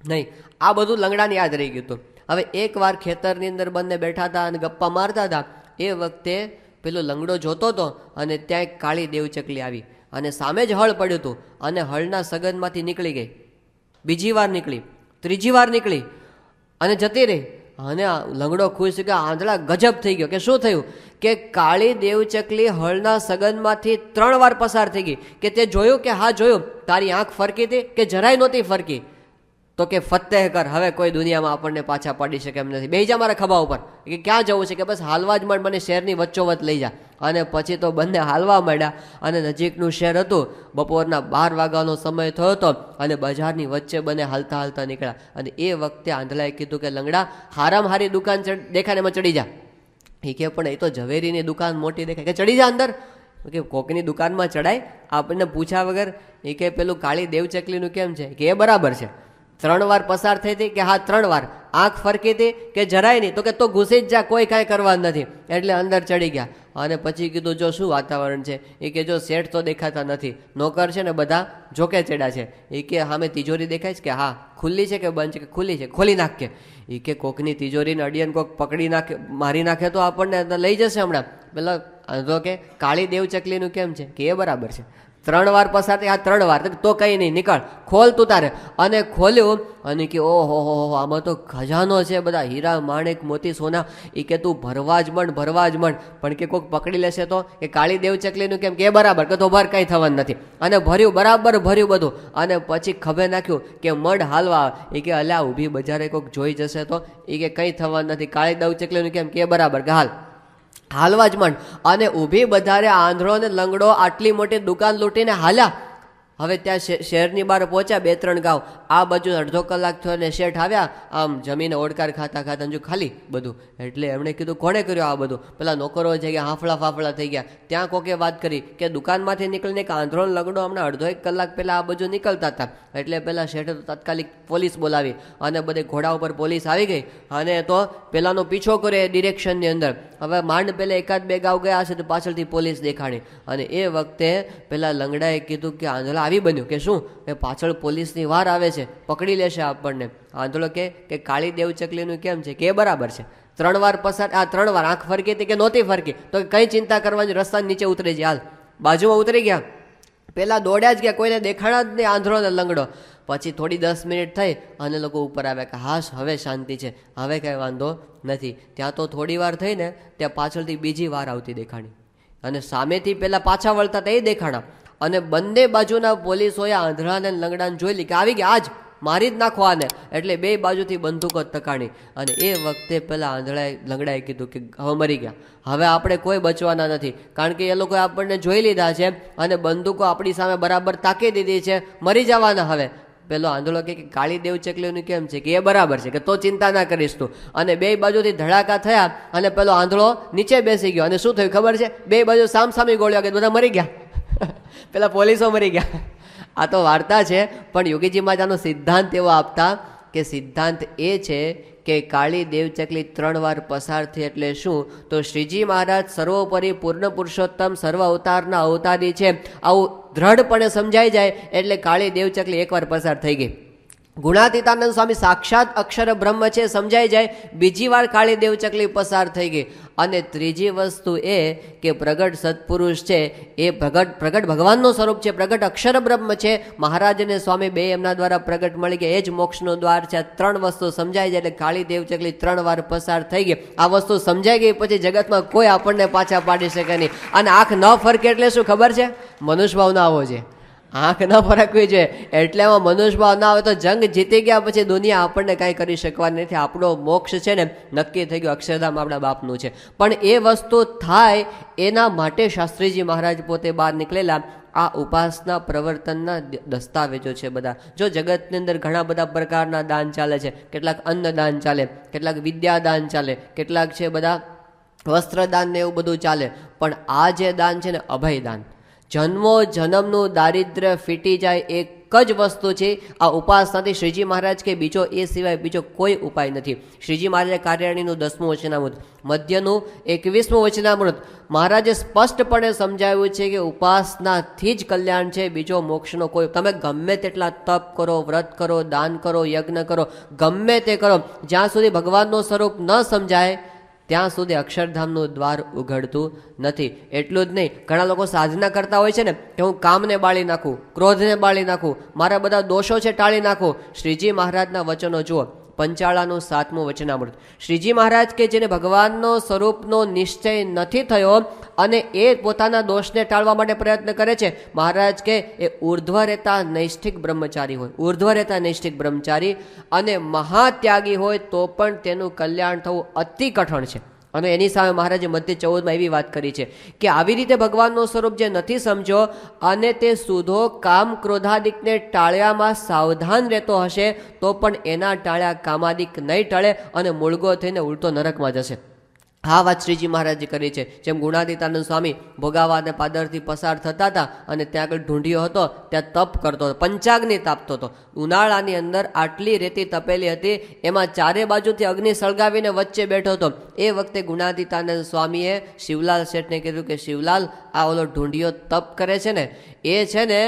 નહીં. આ બધું લંગડાને યાદ રહી ગયું હતું. હવે એકવાર ખેતરની અંદર બંને બેઠા હતા અને ગપ્પા મારતા હતા. એ વખતે પેલો લંગડો જોતો હતો અને ત્યાં એક કાળી દેવચકલી આવી અને સામે જ હળ પડ્યું હતું અને હળના સગનમાંથી નીકળી ગઈ. બીજી વાર નીકળી, ત્રીજી વાર નીકળી અને જતી રહી. અને લંગડો ખુશ કે આંધળા ગજબ થઈ ગયો કે શું થયું કે કાળી દેવચકલી હળના સગનમાંથી 3 વાર પસાર થઈ ગઈ. કે તે જોયું કે હા જોયું, તારી આંખ ફરકી હતી કે જરાય નહોતી ફરકી. તો કે ફતેહ કર, હવે કોઈ દુનિયામાં આપણને પાછા પાડી શકે એમ નથી. બેહી જા મારા ખભા ઉપર. કે ક્યાં જવું છે, કે બસ હાલવા જ માંડ, મને શહેરની વચ્ચોવચ્ચ લઈ જા. અને પછી તો બંને હાલવા માંડ્યા અને નજીકનું શહેર હતું. બપોરના 12 વાગ્યાનો સમય થયો હતો અને બજારની વચ્ચે બંને હાલતા હાલતા નીકળ્યા. અને એ વખતે આંધળાએ કીધું કે લંગડા, હારામાં હારી દુકાન દેખાય એમાં ચડી જા. એ કે પણ એ તો ઝવેરીની દુકાન મોટી દેખાય, કે ચડી જા અંદર. કે કોકની દુકાનમાં ચડાય આપણને પૂછ્યા વગર. એ કે પેલું કાળી દેવચકલીનું કેમ છે, કે એ બરાબર છે. 3 વાર પસાર થઈ હતી, કે હા 3 વાર. આંખ ફરકી હતી કે જરાય નહીં, તો કે તો ઘૂસી જ જા, કોઈ કાંઈ કરવા નથી. એટલે અંદર ચડી ગયા. અને પછી કીધું જો શું વાતાવરણ છે. એ કે જો શેઠ તો દેખાતા નથી, નોકર છે ને બધા જોકે ચડ્યા છે. એ કે સામે તિજોરી દેખાય છે, કે હા ખુલ્લી છે કે બંધ છે, કે ખુલ્લી છે, ખોલી નાખ. કે એ કે કોકની તિજોરીને અડિયન કોક પકડી નાખે, મારી નાખે તો આપણને લઈ જશે હમણાં. પેલા આંધળો કે કાળી દેવચકલીનું કેમ છે, કે એ બરાબર છે. 3 વાર પસાર થઈ, આ 3 વાર તો કંઈ નહીં, નીકળ, ખોલ તું તારે. અને ખોલ્યું અને કે ઓહો હો, આમાં તો ખજાનો છે, બધા હીરા માણેક મોતી સોના. એ કે તું ભરવા જ માંડ, ભરવા જ માંડ. પણ કે કોઈક પકડી લેશે તો, કે કાળી દેવચકલીનું કેમ, કે બરાબર, કે તો ભર, કંઈ થવાનું નથી. અને ભર્યું, બરાબર ભર્યું બધું. અને પછી ખભે નાખ્યું કે મઢ હાલવા. એ કે અલ્યા ઊભી બજારે કોઈક જોઈ જશે તો, એ કે કંઈ થવાનું નથી. કાળી દેવચકલીનું કેમ, કે બરાબર, કે હાલવા જ માંડ. અને ઊભી બધારે આંધળો ને લંગડો આટલી મોટી દુકાન લૂંટીને હાલ્યા. હવે ત્યાં શહેરની બહાર પહોંચ્યા, 2-3 ગાંવ. આ બાજુ અડધો કલાક થયો ને શેઠ આવ્યા, આમ જમીને ઓડકાર ખાતા ખાતા જો ખાલી બધું. એટલે એમણે કીધું કોણે કર્યું આ બધું. પેલા નોકરો જઈ ગયા, હાફળા ફાફળા થઈ ગયા. ત્યાં કોકે વાત કરી કે દુકાનમાંથી નીકળીને એક આંધળો લંગડો હમણાં અડધો-1 કલાક પહેલાં આ બાજુ નીકળતા હતા. એટલે પેલા શેઠે તો તાત્કાલિક પોલીસ બોલાવી અને બધે ઘોડા ઉપર પોલીસ આવી ગઈ અને તો પેલાનો પીછો કર્યો એ ડિરેક્શનની અંદર. હવે માંડ પહેલાં 1-2 ગાંવ ગયા હશે તો પાછળથી પોલીસ દેખાણી. અને એ વખતે પેલા લંગડાએ કીધું કે આંધળા આવી બન્યું, કે શું, એ પાછળ પોલીસની વાર આવે છે, પકડી લેશે આપણને. આંધળો કે કાળી દેવચકલીનું કેમ છે, કે એ બરાબર છે. 3 વાર પસાર, આ 3 વાર આંખ ફરકી હતી કે નહોતી ફરકી, તો કંઈ ચિંતા કરવાની, રસ્તાની નીચે ઉતરી જાય, હાલ. બાજુમાં ઉતરી ગયા. પેલા દોડ્યા જ ગયા, કોઈને દેખાણા જ નહીં આંધળો ને લંગડો. પછી થોડી 10 મિનિટ થઈ અને લોકો ઉપર આવ્યા કે હાશ હવે શાંતિ છે, હવે કાંઈ વાંધો નથી. ત્યાં તો થોડી વાર થઈને ત્યાં પાછળથી બીજી વાર આવતી દેખાણી અને સામેથી પહેલાં પાછા વળતા હતા એ દેખાણા. અને બંને બાજુના પોલીસોએ આંધળાને લંગડાને જોઈ લી કે આવી ગયા આજ મારી જ નાખો આને. એટલે બે બાજુથી બંદૂકો તકાણી અને એ વખતે પેલા આંધળાએ લંગડાએ કીધું કે હવે મરી ગયા, હવે આપણે કોઈ બચવાના નથી, કારણ કે એ લોકોએ આપણને જોઈ લીધા છે અને બંદૂકો આપણી સામે બરાબર તાકી દીધી છે, મરી જવાના હવે. પેલો આંધળો કે કાળી દેવ ચકલીનું કેમ છે કે એ બરાબર છે કે તો ચિંતા ના કરીશ તું. અને બે બાજુથી ધડાકા થયા અને પેલો આંધળો નીચે બેસી ગયો અને શું થયું ખબર છે, બે બાજુ સામસામી ગોળ્યા કે બધા મરી ગયા. પેલા પોલીસો મરી ગયા. આ તો વાર્તા છે, પણ યોગીજી મહારાજ આનો સિદ્ધાંત એવો આપતા કે સિદ્ધાંત એ છે કે કાળી દેવચકલી 3 વાર પસાર થઈ એટલે શું, તો શ્રીજી મહારાજ સર્વોપરી પૂર્ણ પુરુષોત્તમ સર્વ અવતારના અવતારી છે આવું દ્રઢપણે સમજાઈ જાય એટલે કાળી દેવચકલી એકવાર પસાર થઈ ગઈ. ગુણાતીતાનંદ સ્વામી સાક્ષાત અક્ષર બ્રહ્મ છે સમજાઈ જાય, બીજી વાર કાળી દેવચકલી પસાર થઈ ગઈ. અને ત્રીજી વસ્તુ એ કે પ્રગટ સત્પુરુષ છે એ પ્રગટ ભગવાનનું સ્વરૂપ છે, પ્રગટ અક્ષર બ્રહ્મ છે, મહારાજ અને સ્વામી બે એમના દ્વારા પ્રગટ મળી ગયા, એ જ મોક્ષનો દ્વાર છે. આ 3 વસ્તુ સમજાઈ જાય એટલે કાળી દેવચકલી 3 વાર પસાર થઈ ગઈ. આ વસ્તુ સમજાઈ ગઈ પછી જગતમાં કોઈ આપણને પાછા પાડી શકે નહીં. અને આંખ ન ફરકે એટલે શું ખબર છે, મનુષ્ય ભાવ ના આવવો છે, આંખ ન ફરકવી જોઈએ. એટલે એમાં મનુષ્ય ભાવ ના આવે તો જંગ જીતી ગયા પછી દુનિયા આપણને કાંઈ કરી શકવાની નથી. આપણો મોક્ષ છે ને નક્કી થઈ ગયો, અક્ષરધામ આપણા બાપનું છે. પણ એ વસ્તુ થાય એના માટે શાસ્ત્રીજી મહારાજ પોતે બહાર નીકળેલા. આ ઉપાસના પ્રવર્તનના દસ્તાવેજો છે બધા. જો જગતની અંદર ઘણા બધા પ્રકારના દાન ચાલે છે, કેટલાક અન્નદાન ચાલે, કેટલાક વિદ્યાદાન ચાલે, કેટલાક છે બધા વસ્ત્રદાન ને એવું બધું ચાલે, પણ આ જે દાન છે ને અભયદાન, જન્મો જન્મનું દારિદ્ર્ય ફીટી જાય એક જ વસ્તુ છે આ ઉપાસનાથી. શ્રીજી મહારાજ કે બીજો એ સિવાય બીજો કોઈ ઉપાય નથી. શ્રીજી મહારાજે કાર્યાણીનું 10મું વચનામૃત, મધ્યનું 21મું વચનામૃત મહારાજે સ્પષ્ટપણે સમજાવ્યું છે કે ઉપાસનાથી જ કલ્યાણ છે, બીજો મોક્ષનો કોઈ. તમે ગમે તેટલા તપ કરો, વ્રત કરો, દાન કરો, યજ્ઞ કરો, ગમે તે કરો, જ્યાં સુધી ભગવાનનું સ્વરૂપ ન સમજાય ત્યાં સુધી અક્ષરધામનું દ્વાર ઉઘડતું નથી. એટલું જ નહીં, ઘણા લોકો સાધના કરતા હોય છે ને કે હું કામને બાળી નાખું, ક્રોધને બાળી નાખું, મારા બધા દોષો છે ટાળી નાખું. શ્રીજી મહારાજના વચનો જુઓ, પંચાળાનું 7મું વચનામૃત. શ્રીજી મહારાજ કે જેને ભગવાનનો સ્વરૂપનો નિશ્ચય નથી થયો અને એ પોતાના દોષને ટાળવા માટે પ્રયત્ન કરે છે, મહારાજ કે એ ઉર્ધ્વ રહેતા નૈષ્ઠિક બ્રહ્મચારી હોય, ઉર્ધ્વ રહેતા નૈષ્ઠિક બ્રહ્મચારી અને મહાત્યાગી હોય તો પણ તેનું કલ્યાણ થવું અતિ કઠણ છે. અને એની સામે મહારાજે મધ્ય 14માં એવી વાત કરી છે કે આવી રીતે ભગવાનનું સ્વરૂપ જે નથી સમજો અને તે સુધો કામ ક્રોધાદિકને ટાળ્યામાં સાવધાન રહેતો હશે તો પણ એના ટાળ્યા કામાદિક નહીં ટળે અને મૂળગો થઈને ઉલટો નરકમાં જશે. આ વાત શ્રીજી મહારાજે કરી છે. જેમ ગુણાતીતાનંદ સ્વામી ભોગાવા અને પાદરથી પસાર થતા હતા અને ત્યાં આગળ ઢૂંઢિયો હતો, ત્યાં તપ કરતો હતો, પંચાગ્નિ તાપતો હતો. ઉનાળાની અંદર આટલી રેતી તપેલી હતી, એમાં ચારે બાજુથી અગ્નિ સળગાવીને વચ્ચે બેઠો હતો. એ વખતે ગુણાતીતાનંદ સ્વામીએ શિવલાલ શેઠને કીધું કે શિવલાલ, આ ઓલો ઢૂંઢિયો તપ કરે છે ને એ છે ને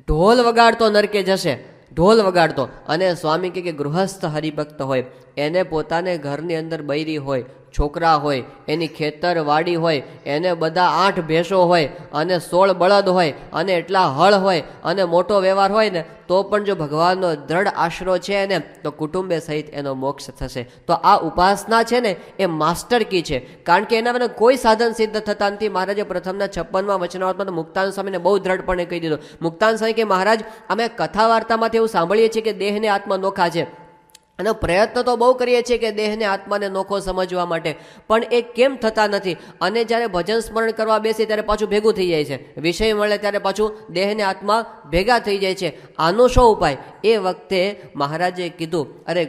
ઢોલ વગાડતો નરકે જશે, ઢોલ વગાડતો. અને સ્વામી કે ગૃહસ્થ હરિભક્ત હોય, એને પોતાને ઘરની અંદર બૈરી હોય, છોકરા હોય, એની ખેતર વાડી હોય, એને બધા 8 ભેંસો હોય અને 16 બળદ હોય અને એટલા હળ હોય અને મોટો વ્યવહાર હોય ને તો પણ જો ભગવાનનો દ્રઢ આશરો છે ને તો કુટુંબે સહિત એનો મોક્ષ થશે. તો આ ઉપાસના છે ને એ માસ્ટર કી છે, કારણ કે એના મને કોઈ સાધન સિદ્ધ થતા નથી. મહારાજે પ્રથમના 56માં વચનાવતમાં તો મુક્તાન સ્વામીને બહુ દ્રઢપણે કહી દીધું. મુક્તાન સ્વામી કે મહારાજ અમે કથા વાર્તામાંથી એવું સાંભળીએ છીએ કે દેહને આત્મા નોખા છે અને પ્રયત્ન તો બહુ કરીએ છીએ કે દેહને આત્માને નોખો સમજવા માટે, પણ એ કેમ થતા નથી. અને જ્યારે ભજન સ્મરણ કરવા બેસી ત્યારે પાછું ભેગું થઈ જાય છે, વિષય મળે ત્યારે પાછું દેહને આત્મા ભેગા થઈ જાય છે. આનો શો ઉપાય? એ વખતે મહારાજે કીધું, અરે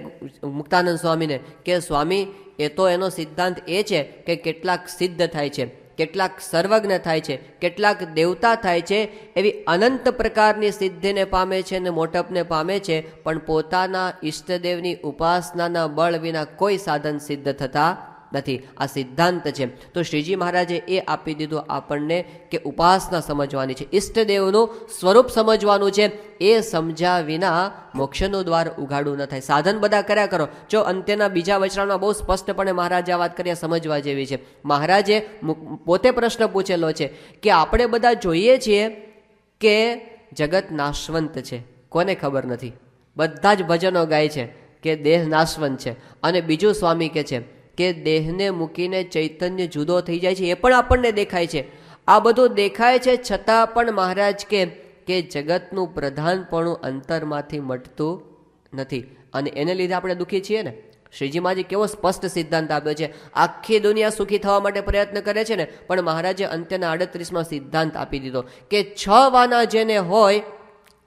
મુક્તાનંદ સ્વામીને કે સ્વામી એ તો એનો સિદ્ધાંત એ છે કે કેટલાક સિદ્ધ થાય છે, કેટલાક સર્વજ્ઞ થાય છે, કેટલાક દેવતા થાય છે, એવી અનંત પ્રકારની સિદ્ધિને પામે છે અને મોટપને પામે છે, પણ પોતાના ઈષ્ટદેવની ઉપાસનાના બળ વિના કોઈ સાધન સિદ્ધ થતા નથી. આ સિદ્ધાંત છે. તો શ્રીજી મહારાજે એ આપી દીધું આપણને કે ઉપાસના સમજવાની છે, ઈષ્ટદેવનું સ્વરૂપ સમજવાનું છે. એ સમજ્યા વિના મોક્ષનું દ્વાર ઉઘાડું ન થાય. સાધન બધા કર્યા કરો. જો અંત્યના બીજા વચરામાં બહુ સ્પષ્ટપણે મહારાજે આ વાત કરી, સમજવા જેવી છે. મહારાજે પોતે પ્રશ્ન પૂછેલો છે કે આપણે બધા જોઈએ છીએ કે જગત નાશવંત છે, કોને ખબર નથી? બધા જ ભજનો ગાય છે કે દેહ નાશવંત છે. અને બીજું સ્વામી કહે છે કે દેહને મૂકીને ચૈતન્ય જુદો થઈ જાય છે, એ પણ આપણને દેખાય છે. આ બધું દેખાય છે છતાં પણ મહારાજ કે જગતનું પ્રધાનપણું અંતરમાંથી મટતું નથી, અને એને લીધે આપણે દુઃખી છીએ ને. શ્રીજી મહારાજે કેવો સ્પષ્ટ સિદ્ધાંત આપ્યો છે. આખી દુનિયા સુખી થવા માટે પ્રયત્ન કરે છે ને, પણ મહારાજે અંત્યના 38માં સિદ્ધાંત આપી દીધો કે 6 વાના જેને હોય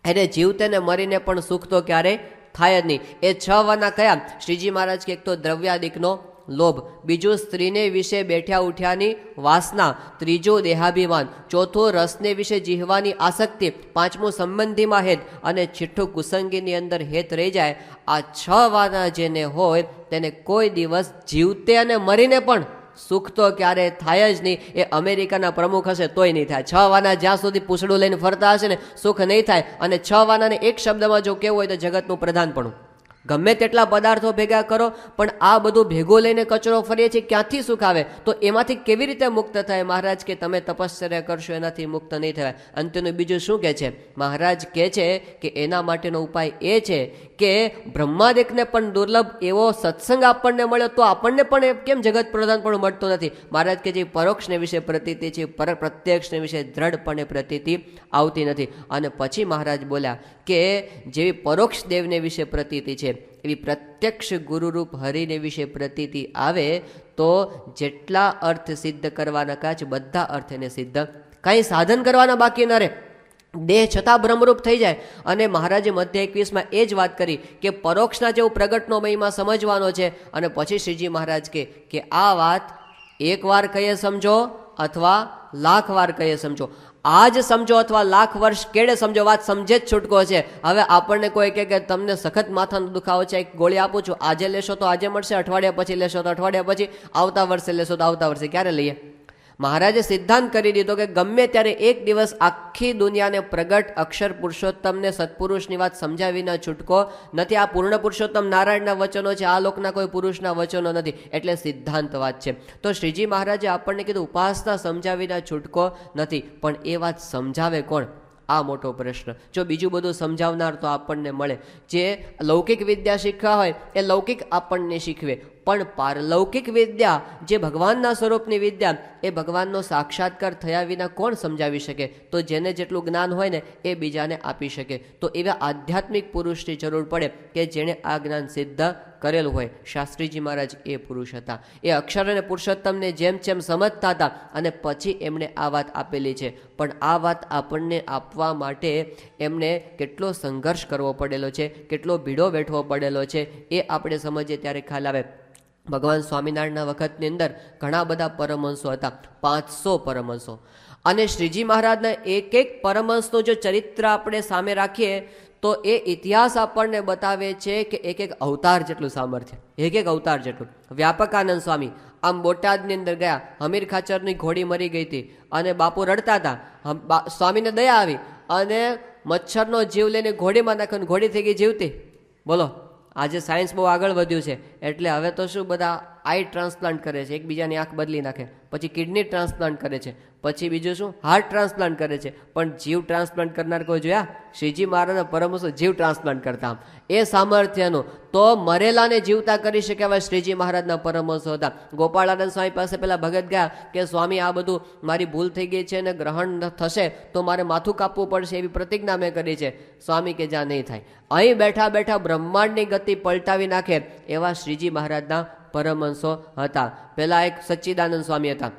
એને જીવતે ને મરીને પણ સુખ તો ક્યારેય થાય જ નહીં. એ 6 વાના કયા? શ્રીજી મહારાજ કે એક તો દ્રવ્યાદિકનો લોભ, બીજું સ્ત્રીને વિશે બેઠ્યા ઉઠ્યાની વાસના, ત્રીજું દેહાભિમાન, ચોથું રસને વિશે જીહવાની આસક્તિ, પાંચમું સંબંધીમાં હેત, અને છઠ્ઠું કુસંગીની અંદર હેત રહી જાય. આ 6 વાના જેને હોય તેને કોઈ દિવસ જીવતે અને મરીને પણ સુખ તો ક્યારે થાય જ નહીં. એ અમેરિકાના પ્રમુખ હશે તોય નહીં થાય. 6 વાના જ્યાં સુધી પૂછડું લઈને ફરતા હશે ને સુખ નહીં થાય. અને 6 વાનાને એક શબ્દમાં જો કેવું હોય તો જગતનું પ્રધાનપણું. ગમે તેટલા પદાર્થો ભેગા કરો પણ આ બધું ભેગો લઈને કચરો ફરીએ છીએ, ક્યાંથી સુખ આવે? તો એમાંથી કેવી રીતે મુક્ત થાય? મહારાજ કે તમે તપશ્ચર્યા કરશો એનાથી મુક્ત નહીં થાય. અંત્યનું બીજું શું કહે છે? મહારાજ કહે છે કે એના માટેનો ઉપાય એ છે કે બ્રહ્માદિકને પણ દુર્લભ એવો સત્સંગ આપણને મળ્યો તો આપણને પણ કેમ જગત પ્રધાન પણ મળતું નથી? મહારાજ કે જે પરોક્ષને વિશે પ્રતીતિ છે, પ્રત્યક્ષને વિશે દ્રઢપણે પ્રતીતિ આવતી નથી. અને પછી મહારાજ બોલ્યા કે જેવી પરોક્ષ દેવને વિશે પ્રતીતિ છે એવી પ્રત્યક્ષ ગુરુરૂપ હરિને વિશે પ્રતીતિ આવે તો જેટલા અર્થ સિદ્ધ કરવાના કાચ બધા અર્થ એને સિદ્ધ, કાંઈ સાધન કરવાના બાકી ન રહે. દેહ છતાં બ્રહ્મરૂપ થઈ જાય. અને મહારાજે મધ્ય 21માં એ જ વાત કરી કે પરોક્ષના જેવું પ્રગટનો મહિમા સમજવાનો છે. અને પછી શ્રીજી મહારાજ કે આ વાત એક વાર કહીએ સમજો અથવા લાખ વાર કહીએ સમજો. આજ સમજો અથવા લાખ વર્ષ કેળે સમજો, વાત સમજે જ છૂટકો છે. હવે આપણને કોઈ કહે કે તમને સખત માથાનો દુખાવો છે, એક ગોળી આપું છું, આજે લેશો તો આજે મળશે, અઠવાડિયા પછી લેશો તો અઠવાડિયા પછી, આવતા વર્ષે લેશો તો આવતા વર્ષે. ક્યારે લઈએ? મહારાજે સિદ્ધાંત કરી દીધો કે ગમે ત્યારે એક દિવસ આખી દુનિયાને પ્રગટ અક્ષર પુરુષોત્તમને સત્પુરુષની વાત સમજાવીના છૂટકો નથી. આ પૂર્ણ પુરુષોત્તમ નારાયણના વચનો છે, આ લોકના કોઈ પુરુષના વચનો નથી. એટલે સિદ્ધાંત વાત છે. તો શ્રીજી મહારાજે આપણને કીધું ઉપાસના સમજાવીના છૂટકો નથી. પણ એ વાત સમજાવે કોણ? આ મોટો પ્રશ્ન. જો બીજું બધું સમજાવનાર તો આપણને મળે. જે લૌકિક વિદ્યા શીખવા હોય એ લૌકિક આપણને શીખવે, પણ પારલૌકિક વિદ્યા જે ભગવાનના સ્વરૂપની વિદ્યા એ ભગવાનનો સાક્ષાત્કાર થયા વિના કોણ સમજાવી શકે? તો જેને જેટલું જ્ઞાન હોય ને એ બીજાને આપી શકે. તો એવા આધ્યાત્મિક પુરુષની જરૂર પડે કે જેણે આ જ્ઞાન સિદ્ધ કરેલું હોય. શાસ્ત્રીજી મહારાજ એ પુરુષ હતા. એ અક્ષર અને પુરુષોત્તમને જેમ જેમ સમજતા હતા અને પછી એમણે આ વાત આપેલી છે. પણ આ વાત આપણને આપવા માટે એમને કેટલો સંઘર્ષ કરવો પડેલો છે, કેટલો ભીડો વેઠવો પડેલો છે, એ આપણે સમજીએ ત્યારે ખ્યાલ આવે. ભગવાન સ્વામિનારાયણના વખતની અંદર ઘણા બધા પરમહંસો હતા, 500 પરમહંસો. અને શ્રીજી મહારાજના એક એક પરમહંસનું જો ચરિત્ર આપણે સામે રાખીએ તો એ ઇતિહાસ આપણને બતાવે છે કે એક એક અવતાર જેટલું સામર્થ્ય, એક એક અવતાર જેટલું. વ્યાપકાનંદ સ્વામી આમ બોટાદની અંદર ગયા, હમીર ખાચરની ઘોડી મરી ગઈ હતી અને બાપુ રડતા હતા. સ્વામીને દયા આવી અને મચ્છરનો જીવ લઈને ઘોડીમાં નાખ્યો, ઘોડી થઈ ગઈ જીવતી. બોલો, આજે સાયન્સ બહુ આગળ વધ્યું છે એટલે હવે તો શું બધા આઈ ટ્રાન્સપ્લાન્ટ કરે છે, એકબીજાની આંખ બદલી નાખે, પછી કિડની ટ્રાન્સપ્લાન્ટ કરે છે, પછી બીજું શું હાર્ટ ટ્રાન્સપ્લાન્ટ કરે છે. પણ જીવ ટ્રાન્સપ્લાન્ટ કરનાર કોઈ જોયા? શ્રીજી મહારાજના પરમહંસો જીવ ટ્રાન્સપ્લાન્ટ કરતા. એ સામર્થ્યનું તો મરેલાને જીવતા કરી શકે એવા શ્રીજી મહારાજના પરમહંસો હતા. ગોપાળાનંદ સ્વામી પાસે પેલા ભગત ગયા કે સ્વામી આ બધું મારી ભૂલ થઈ ગઈ છે અને ગ્રહણ થશે તો મારે માથું કાપવું પડશે એવી પ્રતિજ્ઞા મેં કરી છે. સ્વામી કે જ્યાં નહીં થાય. અહીં બેઠા બેઠા બ્રહ્માંડની ગતિ પલટાવી નાખે એવા શ્રીજી મહારાજના પરમહંસો હતા. પેલા એક સચ્ચિદાનંદ સ્વામી હતા.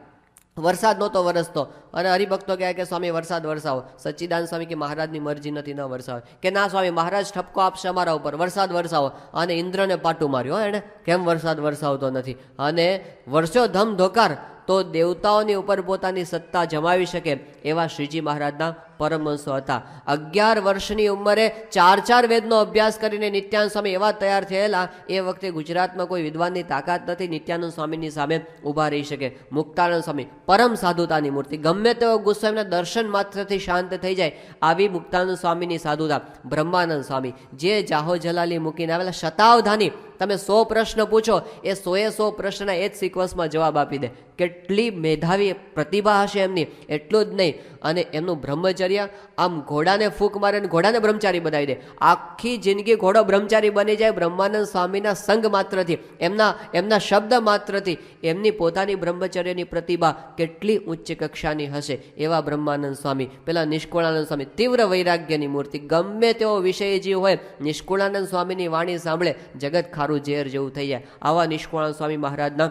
વરસાદ નહોતો વરસતો અને હરિભક્તો કહે કે સ્વામી વરસાદ વરસાવો. સચ્ચિદાનંદ સ્વામી કે મહારાજની મરજી નથી, ન વરસાવે. કે ના સ્વામી, મહારાજ ઠપકો આપશે અમારા ઉપર, વરસાદ વરસાવો. અને ઇન્દ્રને પાટું માર્યો એણે, કેમ વરસાદ વરસાવતો નથી. અને વર્ષો ધમધોકાર તો દેવતાઓની ઉપર પોતાની સત્તા જમાવી શકે એવા શ્રીજી મહારાજના પરમહંસો હતા. 11 વર્ષની ઉંમરે 4 વેદનો અભ્યાસ કરીને નિત્યાનંદ સ્વામી એવા તૈયાર થયેલા. એ વખતે ગુજરાતમાં કોઈ વિદ્વાનની તાકાત નથી નિત્યાનંદ સ્વામીની સામે ઊભા રહી શકે. મુક્તાનંદ સ્વામી પરમ સાધુતાની મૂર્તિ, ગમે તેવો ગુસ્સો એમના દર્શન માત્રથી શાંત થઈ જાય આવી મુક્તાનંદ સ્વામીની સાધુતા. બ્રહ્માનંદ સ્વામી જે જાહો જલાલી મૂકીને આવેલા, શતાવધાની તમે 100 પ્રશ્ન પૂછો, એ 100 પ્રશ્નના એ જ સિક્વન્સમાં જવાબ આપી દે. કેટલી મેધાવી પ્રતિભા હશે એમની. એટલું જ નહીં, અને એમનું બ્રહ્મચર્ય, આમ ઘોડાને ફૂંક મારે ને ઘોડાને બ્રહ્મચારી બનાવી દે. આખી જિંદગી ઘોડો બ્રહ્મચારી બની જાય બ્રહ્માનંદ સ્વામીના સંગ માત્રથી, એમના શબ્દ માત્રથી. એમની પોતાની બ્રહ્મચર્યની પ્રતિભા કેટલી ઉચ્ચ કક્ષાની હશે. એવા બ્રહ્માનંદ સ્વામી, પેલા નિષ્કુળાનંદ સ્વામી, તીવ્ર વૈરાગ્યની મૂર્તિ. ગમે તેવો વિષય જે હોય, નિષ્કુળાનંદ સ્વામીની વાણી સાંભળે જગત ખારું ઝેર જેવું થઈ જાય. આવા નિષ્કુળાનંદ સ્વામી મહારાજના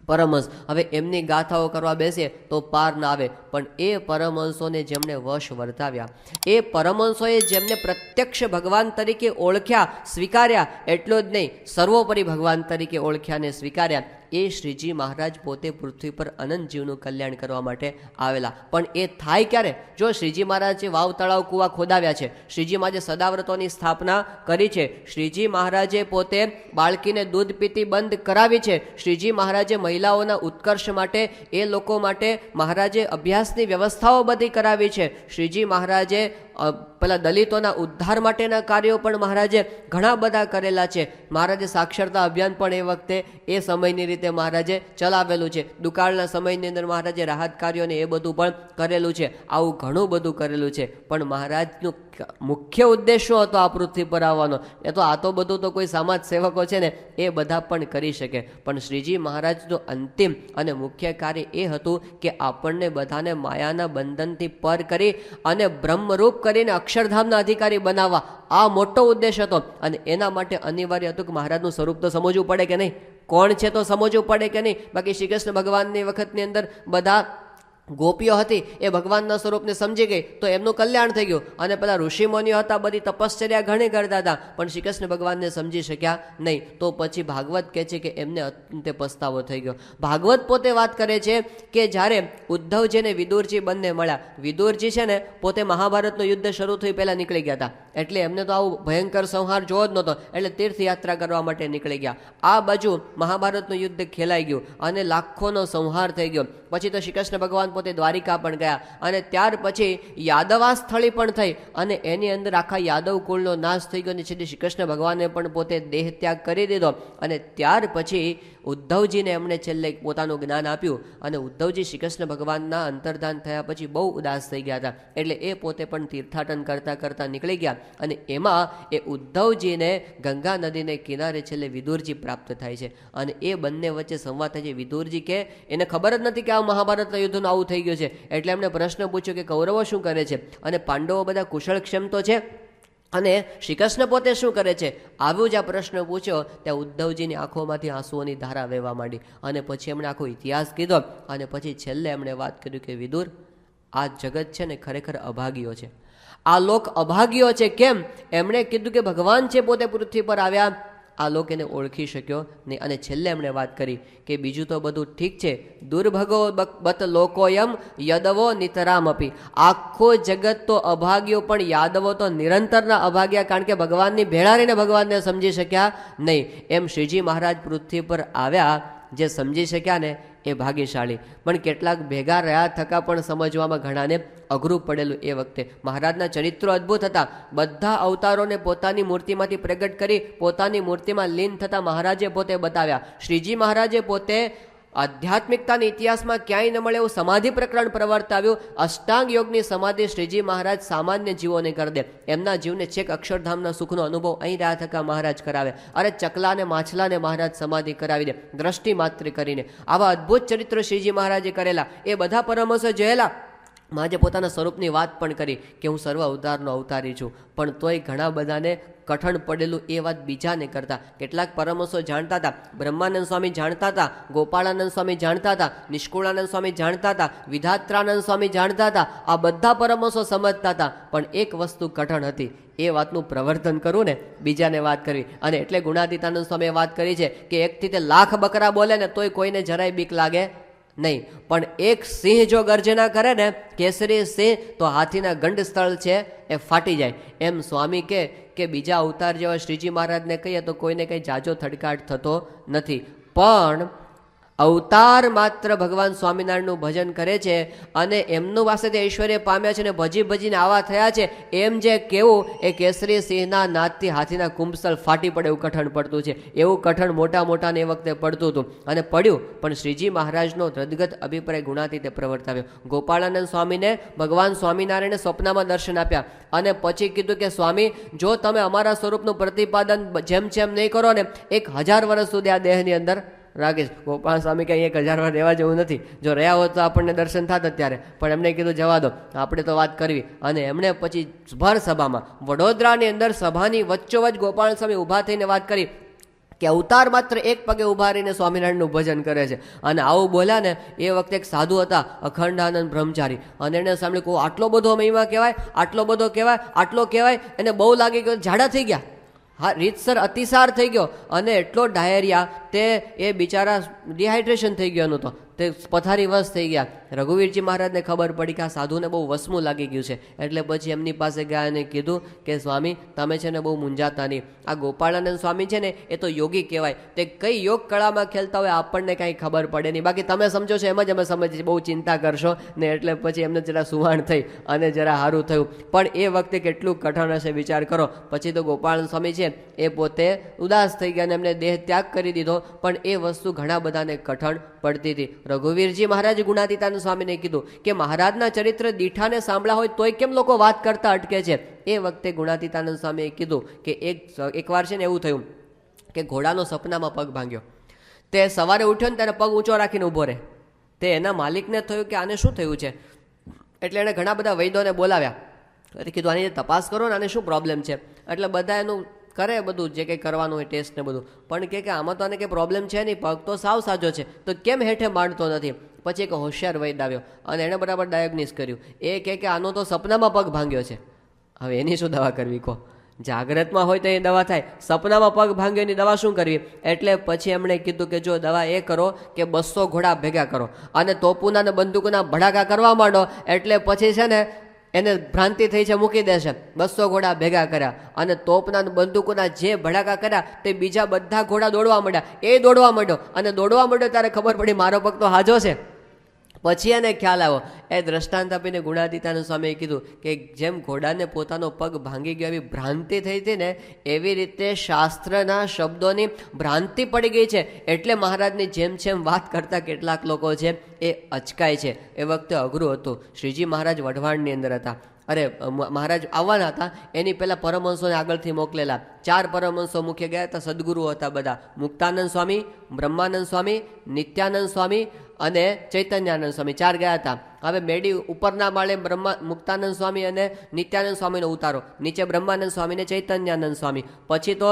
પરમહંસ. હવે એમની ગાથાઓ કરવા બેસીએ તો પાર ના આવે. પણ એ પરમહંસોને જેમણે વશ વર્તાવ્યા, એ પરમહંસોએ જેમને પ્રત્યક્ષ ભગવાન તરીકે ઓળખ્યા, સ્વીકાર્યા, એટલો જ નહીં સર્વોપરી ભગવાન તરીકે ઓળખ્યા ને સ્વીકાર્યા, એ શ્રીજી મહારાજ પોતે પૃથ્વી પર અનંત જીવનું કલ્યાણ કરવા માટે આવેલા. પણ એ થાય ક્યારે? જો શ્રીજી મહારાજે વાવ તળાવ કૂવા ખોદાવ્યા છે, શ્રીજી મહારાજે સદાવ્રતોની સ્થાપના કરી છે, શ્રીજી મહારાજે પોતે બાળકીને દૂધ પીતી બંધ કરાવી છે, શ્રીજી મહારાજે મહિલાઓના ઉત્કર્ષ માટે, એ લોકો માટે મહારાજે અભ્યાસની વ્યવસ્થાઓ બધી કરાવી છે, શ્રીજી મહારાજે પેલા દલિતોના ઉદ્ધાર માટેના કાર્યો પણ મહારાજે ઘણા બધા કરેલા છે. મહારાજે સાક્ષરતા અભિયાન પણ એ વખતે એ સમયની રીતે મહારાજે ચલાવેલું છે. દુકાળના સમયની અંદર મહારાજે રાહત કાર્યોને એ બધું પણ કરેલું છે. આવું ઘણું બધું કરેલું છે. પણ મહારાજનું મુખ્ય ઉદ્દેશ શું હતો આ પૃથ્વી પર આવવાનો? એ તો આ તો બધું તો કોઈ સમાજ સેવકો છે ને એ બધા પણ કરી શકે. પણ શ્રીજી મહારાજનું અંતિમ અને મુખ્ય કાર્ય એ હતું કે આપણને બધાને માયાના બંધનથી પર કરી અને બ્રહ્મરૂપ કરીને અક્ષરધામના અધિકારી બનાવવા. આ મોટો ઉદ્દેશ હતો. અને એના માટે અનિવાર્ય હતું કે મહારાજનું સ્વરૂપ તો સમજવું પડે કે નહીં, કોણ છે તો સમજવું પડે કે નહીં. બાકી શ્રી કૃષ્ણ ભગવાનની વખતની અંદર બધા ગોપીઓ હતી એ ભગવાનના સ્વરૂપને સમજી ગઈ તો એમનું કલ્યાણ થઈ ગયું. અને પેલા ઋષિમુનિઓ હતા, બધી તપશ્ચર્યા ઘણી કરતા હતા, પણ શ્રી કૃષ્ણ ભગવાનને સમજી શક્યા નહીં. તો પછી ભાગવત કહે છે કે એમને અંતે પસ્તાવો થઈ ગયો. ભાગવત પોતે વાત કરે છે કે જ્યારે ઉદ્ધવજીને વિદુરજી બંને મળ્યા, વિદુરજી છે ને પોતે મહાભારતનું યુદ્ધ શરૂ થયું પહેલાં નીકળી ગયા હતા. એટલે એમને તો આવું ભયંકર સંહાર જોવો જ નહોતો, એટલે તીર્થયાત્રા કરવા માટે નીકળી ગયા. આ બાજુ મહાભારતનું યુદ્ધ ખેલાઈ ગયું અને લાખોનો સંહાર થઈ ગયો. પછી તો શ્રી કૃષ્ણ ભગવાન પોતે દ્વારિકા પણ ગયા, અને ત્યાર પછી યાદવા સ્થળી પણ થઈ, અને એની અંદર આખા યાદવ કુળનો નાશ થઈ ગયો. અને છેલ્લે શ્રી કૃષ્ણ ભગવાને પણ પોતે દેહ ત્યાગ કરી દીધો. અને ત્યાર પછી ઉદ્ધવજીને એમણે છેલ્લે પોતાનું જ્ઞાન આપ્યું, અને ઉદ્ધવજી શ્રી કૃષ્ણ ભગવાનના અંતર્ધાન થયા પછી બહુ ઉદાસ થઈ ગયા હતા. એટલે એ પોતે પણ તીર્થાટન કરતાં કરતાં નીકળી ગયા. અને એમાં એ ઉદ્ધવજીને ગંગા નદીને કિનારે છેલ્લે વિદુરજી પ્રાપ્ત થાય છે. અને એ બંને વચ્ચે સંવાદ થાય છે. વિદુરજી કે એને ખબર જ નથી કે આ મહાભારતના યુદ્ધનું આવું થઈ ગયું છે. એટલે એમણે પ્રશ્ન પૂછ્યો કે કૌરવો શું કરે છે, અને પાંડવો બધા કુશળક્ષેમ તો છે, અને શ્રી કૃષ્ણ પોતે શું કરે છે? આવું જ આ પ્રશ્ન પૂછ્યો ત્યાં ઉદ્ધવજીની આંખોમાંથી આંસુઓની ધારા વહેવા માંડી. અને પછી એમણે આખો ઇતિહાસ કીધો. અને પછી છેલ્લે એમણે વાત કરી કે વિદુર, આ જગત છે ને ખરેખર અભાગીઓ છે, આ લોક અભાગીઓ છે. કેમ? એમણે કીધું કે ભગવાન છે પોતે પૃથ્વી પર આવ્યા, આ લોક એને ઓળખી શક્યો નહીં. અને છેલ્લે એમણે વાત કરી કે બીજું તો બધું ઠીક છે, દુર્ભગો બત લોકોયમ યદવો નિતરામ અપી. આખો જગત તો અભાગ્યો, પણ યાદવો તો નિરંતરના અભાગ્યા, કારણ કે ભગવાનની ભેળારીને ભગવાનને સમજી શક્યા નહીં. એમ શ્રીજી મહારાજ પૃથ્વી પર આવ્યા, જે સમજી શક્યા ને એ ભાગ્યશાળી. પણ કેટલાક ભેગા રહ્યા થકા પણ સમજવામાં ઘણાને અઘરું પડેલું. એ વખતે મહારાજના ચરિત્રો અદ્ભુત હતા. બધા અવતારોને પોતાની મૂર્તિમાંથી પ્રગટ કરી પોતાની મૂર્તિમાં લીન થતા મહારાજે પોતે બતાવ્યા. શ્રીજી મહારાજે પોતે આધ્યાત્મિકતાના ઇતિહાસમાં ક્યાંય ન મળે એવું સમાધિ પ્રકરણ પ્રવર્તાવ્યું. અષ્ટાંગ યોગની સમાધિ શ્રીજી મહારાજ સામાન્ય જીવોને કરી દે. એમના જીવને છેક અક્ષરધામના સુખનો અનુભવ અહીં રહ્યા થકા મહારાજ કરાવે. અરે ચકલાને માછલાને મહારાજ સમાધિ કરાવી દે દ્રષ્ટિ માત્ર કરીને. આવા અદ્ભુત ચરિત્રો શ્રીજી મહારાજે કરેલા. એ બધા પરમહંસો જોયેલા. મહારાજે પોતાના સ્વરૂપની વાત પણ કરી કે હું સર્વ અવતારનો અવતારી છું. પણ તોય ઘણા બધાને કઠણ પડેલું એ વાત બીજાને કરતા. કેટલાક પરમહંસો જાણતા હતા, બ્રહ્માનંદ સ્વામી જાણતા હતા, ગોપાળાનંદ સ્વામી જાણતા હતા, નિષ્કુળાનંદ સ્વામી જાણતા હતા, વિધાત્રાનંદ સ્વામી જાણતા હતા. આ બધા પરમહંસો સમજતા હતા. પણ એક વસ્તુ કઠણ હતી, એ વાતનું પ્રવર્તન કરવું ને બીજાને વાત કરવી. અને એટલે ગુણાતીતાનંદ સ્વામીએ વાત કરી છે કે એકથી તે લાખ બકરા બોલે ને તોય કોઈને જરાય બીક લાગે નહીં, પણ એક સિંહ જો ગર્જના કરે ને, કેસરી સિંહ, તો હાથીના ગંડ સ્થળ છે એ ફાટી જાય. એમ સ્વામી કે બીજા અવતાર જેવા શ્રીજી મહારાજને કહીએ તો કોઈને કંઈ જાજો થડકાટ થતો નથી. પણ અવતાર માત્ર ભગવાન સ્વામિનારાયણનું ભજન કરે છે અને એમનું પાસે તે ઐશ્વર્ય પામ્યા છે અને ભજી ભજીને આવા થયા છે એમ જે કેવું એ કેસરી સિંહના નાદથી હાથીના કુંભસ્થળ ફાટી પડે એવું કઠણ પડતું છે. એવું કઠણ મોટા મોટાને એ વખતે પડતું હતું અને પડ્યું. પણ શ્રીજી મહારાજનો દ્રદગત અભિપ્રાય ગુણાતીતે પ્રવર્તાવ્યો. ગોપાળાનંદ સ્વામીને ભગવાન સ્વામિનારાયણે સ્વપ્નમાં દર્શન આપ્યા અને પછી કીધું કે સ્વામી, જો તમે અમારા સ્વરૂપનું પ્રતિપાદન જેમ જેમ નહીં કરો ને 1000 વર્ષ સુધી આ દેહની અંદર રાખીશ. ગોપાલ સ્વામી કે 1000 વર્ષ રહેવા જેવું નથી. જો રહ્યા હોત તો આપણને દર્શન થાત અત્યારે, પણ એમને કીધું જવા દો, આપણે તો વાત કરવી. અને એમણે પછી ભર સભામાં વડોદરાની અંદર સભાની વચ્ચોવચ્ચ ગોપાલ સ્વામી ઊભા થઈને વાત કરી કે અવતાર માત્ર એક પગે ઊભા રહીને સ્વામિનારાયણનું ભજન કરે છે. અને આવું બોલ્યા ને એ વખતે એક સાધુ હતા અખંડાનંદ બ્રહ્મચારી, અને એને સાંભળ્યું કહું આટલો બધો મહિમા કહેવાય, આટલો બધો કહેવાય, આટલો કહેવાય. એને બહુ લાગી ગયો, ઝાડા થઈ ગયા. હા, રીતસર અતિસાર થઈ ગયો અને એટલો ડાયરિયા તે એ બિચારા ડિહાઇડ્રેશન થઈ ગયો નહોતો, તે પથારી વશ થઈ ગયા. રઘુવીરજી મહારાજને ખબર પડી કે આ સાધુને બહુ વસમું લાગી ગયું છે. એટલે પછી એમની પાસે ગયા અને કીધું કે સ્વામી તમે છે ને બહુ મૂંઝાતા નહીં. આ ગોપાળાનંદ સ્વામી છે ને એ તો યોગી કહેવાય, તે કઈ યોગ કળામાં ખેલતા હોય આપણને કાંઈ ખબર પડે નહીં. બાકી તમે સમજો છો એમ જ અમે સમજીએ, બહુ ચિંતા કરશો ને. એટલે પછી એમને જરા સુવાણ થઈ અને જરા સારું થયું. પણ એ વખતે કેટલું કઠણ હશે વિચાર કરો. પછી તો ગોપાળાનંદ સ્વામી છે એ પોતે ઉદાસ થઈ ગયા અને એમને દેહ ત્યાગ કરી દીધો. પણ એ વસ્તુ ઘણા બધાને કઠણ પડતી હતી. રઘુવીરજી મહારાજ ગુણાતીતાનંદ સ્વામીને કીધું કે મહારાજના ચરિત્ર દીઠાને સાંભળ્યા હોય તોય કેમ લોકો વાત કરતા અટકે છે. એ વખતે ગુણાતીતાનંદ સ્વામીએ કીધું કે એકવાર છે ને એવું થયું કે ઘોડાનો સપનામાં પગ ભાંગ્યો. તે સવારે ઉઠ્યો ને ત્યારે પગ ઊંચો રાખીને ઊભો રહે. તે એના માલિકને થયું કે આને શું થયું છે. એટલે એણે ઘણા બધા વૈદ્યોને બોલાવ્યા. એટલે કીધું આની તપાસ કરો ને, આને શું પ્રોબ્લેમ છે. એટલે બધા એનું કરે બધું જે કંઈ કરવાનું હોય ટેસ્ટ ને બધું. પણ કે આમાં તો આને કંઈ પ્રોબ્લેમ છે નહીં, પગ તો સાવ સાજો છે, તો કેમ હેઠે માંડતો નથી. પછી એક હોશિયાર વૈદ આવ્યો અને એણે બરાબર ડાયગ્નોસ કર્યું. એ કે આનો તો સપનામાં પગ ભાંગ્યો છે. હવે એની શું દવા કરવી કહો. જાગ્રતમાં હોય તો એ દવા થાય, સપનામાં પગ ભાંગ્યો એની દવા શું કરવી. એટલે પછી એમણે કીધું કે જો દવા એ કરો કે 200 ઘોડા ભેગા કરો અને તોપુના ને બંદૂકોના ભડાકા કરવા માંડો. એટલે પછી છે ને એને ભ્રાંતિ થઈ છે, મૂકી દેશે. 200 ઘોડા ભેગા કર્યા અને તોપના બંદૂકોના જે ભડાકા કર્યા તે બીજા બધા ઘોડા દોડવા માંડ્યા. એ દોડવા માંડ્યો અને દોડવા માંડ્યો ત્યારે ખબર પડી મારો પગ તો હાજો છે. પછી એને ખ્યાલ આવ્યો. એ દ્રષ્ટાંત આપીને ગુણાતીતાનંદ સ્વામીએ કીધું કે જેમ ઘોડાને પોતાનો પગ ભાંગી ગયો એવી ભ્રાંતિ થઈ હતી ને, એવી રીતે શાસ્ત્રના શબ્દોની ભ્રાંતિ પડી ગઈ છે. એટલે મહારાજની જેમ જેમ વાત કરતા કેટલાક લોકો છે એ અચકાય છે. એ વખતે અઘરું હતું. શ્રીજી મહારાજ વઢવાણની અંદર હતા. અરે મહારાજ આવવાના હતા એની પહેલાં પરમહંસોને આગળથી મોકલેલા. 4 પરમહંસો મુખ્ય ગયા હતા, સદગુરુઓ હતા બધા. મુક્તાનંદ સ્વામી, બ્રહ્માનંદ સ્વામી, નિત્યાનંદ સ્વામી અને ચૈતન્યાનંદ સ્વામી 4 ગયા હતા. હવે મેડી ઉપરના માળે મુક્તાનંદ સ્વામી અને નિત્યાનંદ સ્વામીનો ઉતારો, નીચે બ્રહ્માનંદ સ્વામી ને ચૈતન્યાનંદ સ્વામી. પછી તો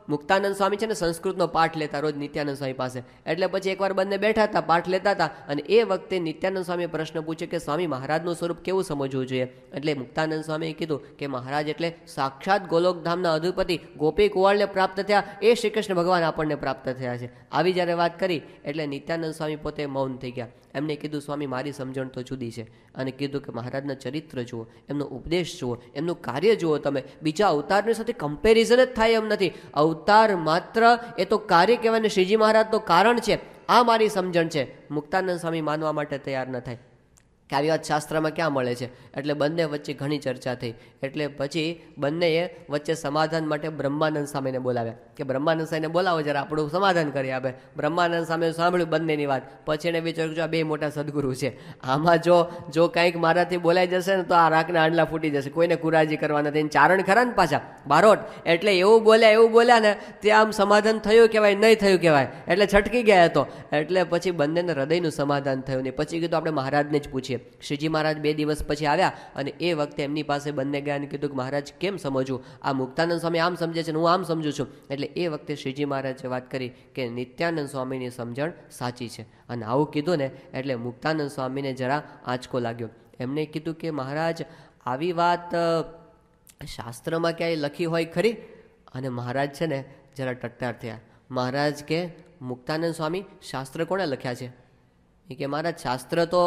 મુક્તાનંદ સ્વામી છે ને સંસ્કૃતનો પાઠ લેતા રોજ નિત્યાનંદ સ્વામી પાસે. એટલે પછી એકવાર બંને બેઠા હતા, પાઠ લેતા હતા અને એ વખતે નિત્યાનંદ સ્વામીએ પ્રશ્ન પૂછ્યો કે સ્વામી મહારાજનું સ્વરૂપ કેવું સમજવું જોઈએ. એટલે મુક્તાનંદ સ્વામીએ કીધું કે મહારાજ એટલે સાક્ષાત ગોલોકધામના અધિપતિ ગોપી કુંવરને પ્રાપ્ત થયા, એ શ્રી કૃષ્ણ ભગવાન આપણને પ્રાપ્ત થયા છે. આવી જ્યારે વાત કરી એટલે નિત્યાનંદ સ્વામી પોતે મૌન થઈ ગયા. એમને કીધું સ્વામી મારી સમજણ તો જુદી છે. અને કીધું કે મહારાજના ચરિત્ર જુઓ, એમનો ઉપદેશ જુઓ, એમનું કાર્ય જુઓ. તમે બીજા અવતારની સાથે કમ્પેરિઝન જ થાય એમ નથી. અવતાર માત્ર એ તો કાર્ય કહેવાય ને શ્રીજી મહારાજ તો કારણ છે. આ મારી સમજણ છે. મુક્તાનંદ સ્વામી માનવા માટે તૈયાર ન થાય કે આવી વાત શાસ્ત્રમાં ક્યાં મળે છે. એટલે બંને વચ્ચે ઘણી ચર્ચા થઈ. એટલે પછી બંનેએ વચ્ચે સમાધાન માટે બ્રહ્માનંદ સ્વામીને બોલાવ્યા કે બ્રહ્માનંદ સ્વામીને બોલાવો જરા આપણું સમાધાન કરી આપે. બ્રહ્માનંદ સ્વામીએ સાંભળ્યું બંનેની વાત. પછી એને વિચાર્યું કે આ 2 મોટા સદગુરુ છે, આમાં જો કંઈક મારાથી બોલાઈ જશે ને તો આ રાખના આંડલા ફૂટી જશે, કોઈને કુરાજી કરવા નથી. ચારણ ખરા ને પાછા બારોટ. એટલે એવું બોલ્યા ને તે આમ સમાધાન થયું કહેવાય, નહીં થયું કહેવાય. એટલે છટકી ગયા હતો. એટલે પછી બંનેને હૃદયનું સમાધાન થયું નહીં. પછી કીધું આપણે મહારાજને જ પૂછીએ. શ્રીજી મહારાજ 2 દિવસ પછી આવ્યા અને એ વખતે એમની પાસે બંને ગયા અને કીધું કે મહારાજ કેમ સમજવું, આ મુક્તાનંદ સ્વામી આમ સમજે છે ને હું આમ સમજું છું. એટલે એ વખતે શ્રીજી મહારાજે વાત કરી કે નિત્યાનંદ સ્વામીની સમજણ સાચી છે. અને આવું કીધું ને એટલે મુક્તાનંદ સ્વામીને જરા આંચકો લાગ્યો. એમને કીધું કે મહારાજ આવી વાત શાસ્ત્રમાં ક્યાંય લખી હોય ખરી. અને મહારાજ છે ને જરા ટટ્ટાર થયા. મહારાજ કે મુક્તાનંદ સ્વામી શાસ્ત્ર કોણે લખ્યા છે. એ કે મહારાજ શાસ્ત્ર તો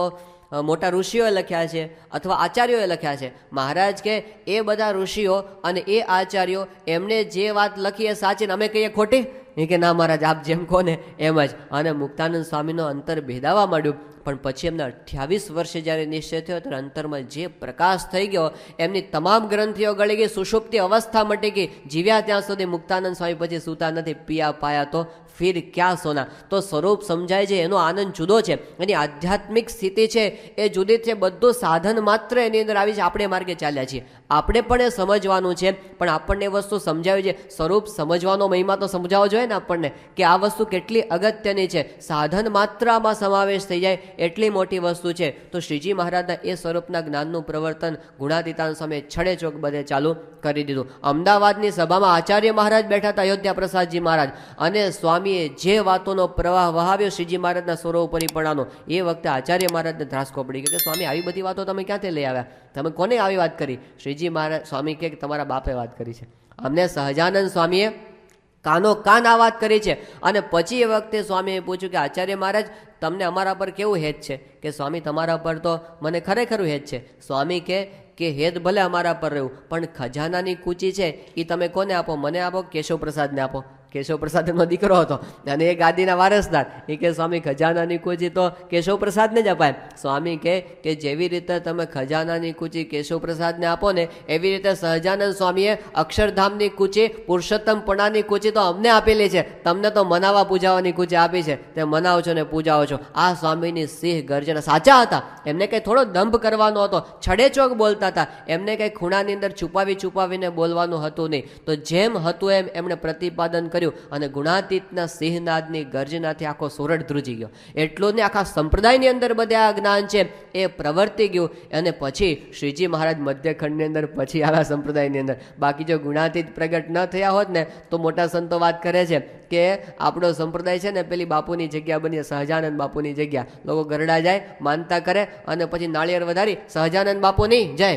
મોટા ઋષિઓએ લખ્યા છે અથવા આચાર્યોએ લખ્યા છે. મહારાજ કે એ બધા ઋષિઓ અને એ આચાર્યો એમને જે વાત લખી એ સાચી ને અમે કહીએ ખોટી. એ કે ના મહારાજ આપ જેમ કહો ને એમ જ. અને મુક્તાનંદ સ્વામીનો અંતર ભેદાવા માંડ્યું. પણ પછી એમને 28 વર્ષે જ્યારે નિશ્ચય થયો ત્યારે અંતરમાં જે પ્રકાશ થઈ ગયો, એમની તમામ ગ્રંથિઓ ગળી ગઈ, સુષુપ્તિ અવસ્થા મટી ગઈ. જીવ્યા ત્યાં સુધી મુક્તાનંદ સ્વામી પછી સૂતા નથી. પિયા પાયા તો ફિર ક્યાં સોના. તો સ્વરૂપ સમજાય છે, એનો આનંદ જુદો છે, એની આધ્યાત્મિક સ્થિતિ છે એ જુદી છે. બધું સાધન માત્ર એની અંદર આવી છે. આપણે માર્ગે ચાલ્યા છીએ, આપણે પણ એ સમજવાનું છે. પણ આપણને એ વસ્તુ સમજાવી છે. સ્વરૂપ સમજવાનો મહિમા તો સમજાવવો જોઈએ ને આપણને, કે આ વસ્તુ કેટલી અગત્યની છે. સાધન માત્ર આમાં સમાવેશ થઈ જાય એટલી મોટી વસ્તુ છે. તો શ્રીજી મહારાજના એ સ્વરૂપના જ્ઞાનનું પ્રવર્તન ગુણાતીતાન સામે છડે ચોક બધે ચાલુ કરી દીધું. અમદાવાદની સભામાં આચાર્ય મહારાજ બેઠા હતા, અયોધ્યા પ્રસાદજી મહારાજ, અને સ્વામીએ જે વાતોનો પ્રવાહ વહાવ્યો શ્રીજી મહારાજના સ્વરૂપરીપણાનો, એ વખતે આચાર્ય મહારાજને ધ્રાસકો પડી ગયો કે સ્વામી આવી બધી વાતો તમે ક્યાંથી લઈ આવ્યા? તમે કોને આવી વાત કરી? શ્રીજી મહારાજ સ્વામી કે તમારા બાપે વાત કરી છે. અમને સહજાનંદ સ્વામીએ કાનો કાન આ વાત કરી છે. અને પછી એ વખતે સ્વામીએ પૂછ્યું કે આચાર્ય મહારાજ તમને અમારા પર કેવું હેત છે? કે સ્વામી તમારા પર તો મને ખરેખર હેત છે. સ્વામી કે હેત ભલે અમારા પર રહ્યું, પણ ખજાનાની કૂચી છે એ તમે કોને આપો? મને આપો, કેશવ પ્રસાદને આપો. કેશવ પ્રસાદ એમનો દીકરો હતો અને એ ગાદીના વારસદાર. એ કે સ્વામી ખજાનાની કૂચી તો કેશવ પ્રસાદને જ અપાય. સ્વામી કે જેવી રીતે તમે ખજાનાની કૂચી કેશવ પ્રસાદને આપો ને, એવી રીતે સહજાનંદ સ્વામીએ અક્ષરધામની કૂચી, પુરુષોત્તમપણાની કૂચી તો અમને આપેલી છે. તમને તો મનાવા પૂજાવાની કૂચી આપી છે, તે મનાવો છો ને પૂજાવો છો. આ સ્વામીની સિંહ ગર્જના સાચા હતા. એમને કંઈ થોડો દંભ કરવાનો હતો, છડેચોક બોલતા હતા. એમને કંઈ ખૂણાની અંદર છુપાવીને બોલવાનું હતું નહીં. તો જેમ હતું એમ એમણે પ્રતિપાદન કર્યું અને ગુણાતીતના સિંહનાદની ગર્જનાથી આખો સોરઠ ધ્રુજી ગયો. એટલું ને આખા સંપ્રદાયની અંદર બધે આ જ્ઞાન છે એ પ્રવર્તી ગયું. અને પછી શ્રીજી મહારાજ મધ્યખંડની અંદર પછી આવ્યા સંપ્રદાયની અંદર. બાકી જો ગુણાતીત પ્રગટ ન થયા હોત ને તો મોટા સંતો વાત કરે છે કે આપણો સંપ્રદાય છે ને પેલી બાપુની જગ્યા બની, સહજાનંદ બાપુની જગ્યા. લોકો ગરડા જાય, માનતા કરે અને પછી નાળિયેર વધારી સહજાનંદ બાપુની જય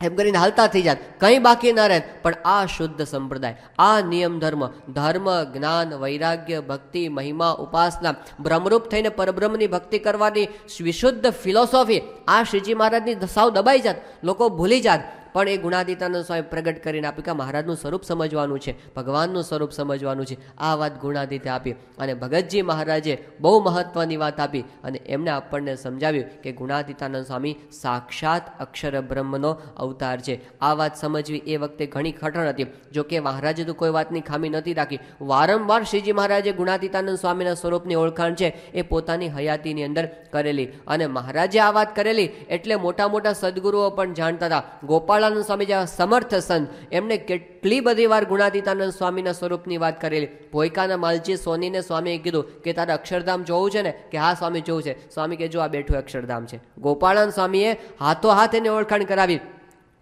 એમ કરીને હાલતા થઈ જાત, કંઈ બાકી ના રહે. પણ આ શુદ્ધ સંપ્રદાય, આ નિયમ ધર્મ, જ્ઞાન, વૈરાગ્ય, ભક્તિ, મહિમા, ઉપાસના, બ્રહ્મરૂપ થઈને પરબ્રહ્મની ભક્તિ કરવાની વિશુદ્ધ ફિલોસોફી, આ શ્રીજી મહારાજની સાવ દબાઈ જાત, લોકો ભૂલી જાત. પણ એ ગુણાતીતાનંદ સ્વામી પ્રગટ કરીને આપ્યું કે મહારાજનું સ્વરૂપ સમજવાનું છે, ભગવાનનું સ્વરૂપ સમજવાનું છે. આ વાત ગુણાતીતે આપી. અને ભગતજી મહારાજે બહુ મહત્વની વાત આપી અને એમને આપણને સમજાવ્યું કે ગુણાતીતાનંદ સ્વામી સાક્ષાત અક્ષર બ્રહ્મનો અવતાર છે. આ વાત સમજવી એ વખતે ઘણી કઠણ હતી. જો કે મહારાજે તો કોઈ વાતની ખામી નથી રાખી. વારંવાર શ્રીજી મહારાજે ગુણાતીતાનંદ સ્વામીના સ્વરૂપની ઓળખાણ છે એ પોતાની હયાતીની અંદર કરેલી. અને મહારાજે આ વાત કરેલી એટલે મોટા મોટા સદગુરુઓ પણ જાણતા હતા. ગોપાળાનંદ સ્વામી જેવા સમર્થ સંત, એમને કેટલી બધી વાર ગુણાતીતાનંદ સ્વામીના સ્વરૂપની વાત કરેલી. ભોયકાના માલજી સોનીને સ્વામીએ કીધું કે તારે અક્ષરધામ જોવું છે ને? કે હા સ્વામી જોવું છે. સ્વામી કે જો આ બેઠું અક્ષરધામ છે. ગોપાળાનંદ સ્વામીએ હાથો હાથ એને ઓળખાણ કરાવી.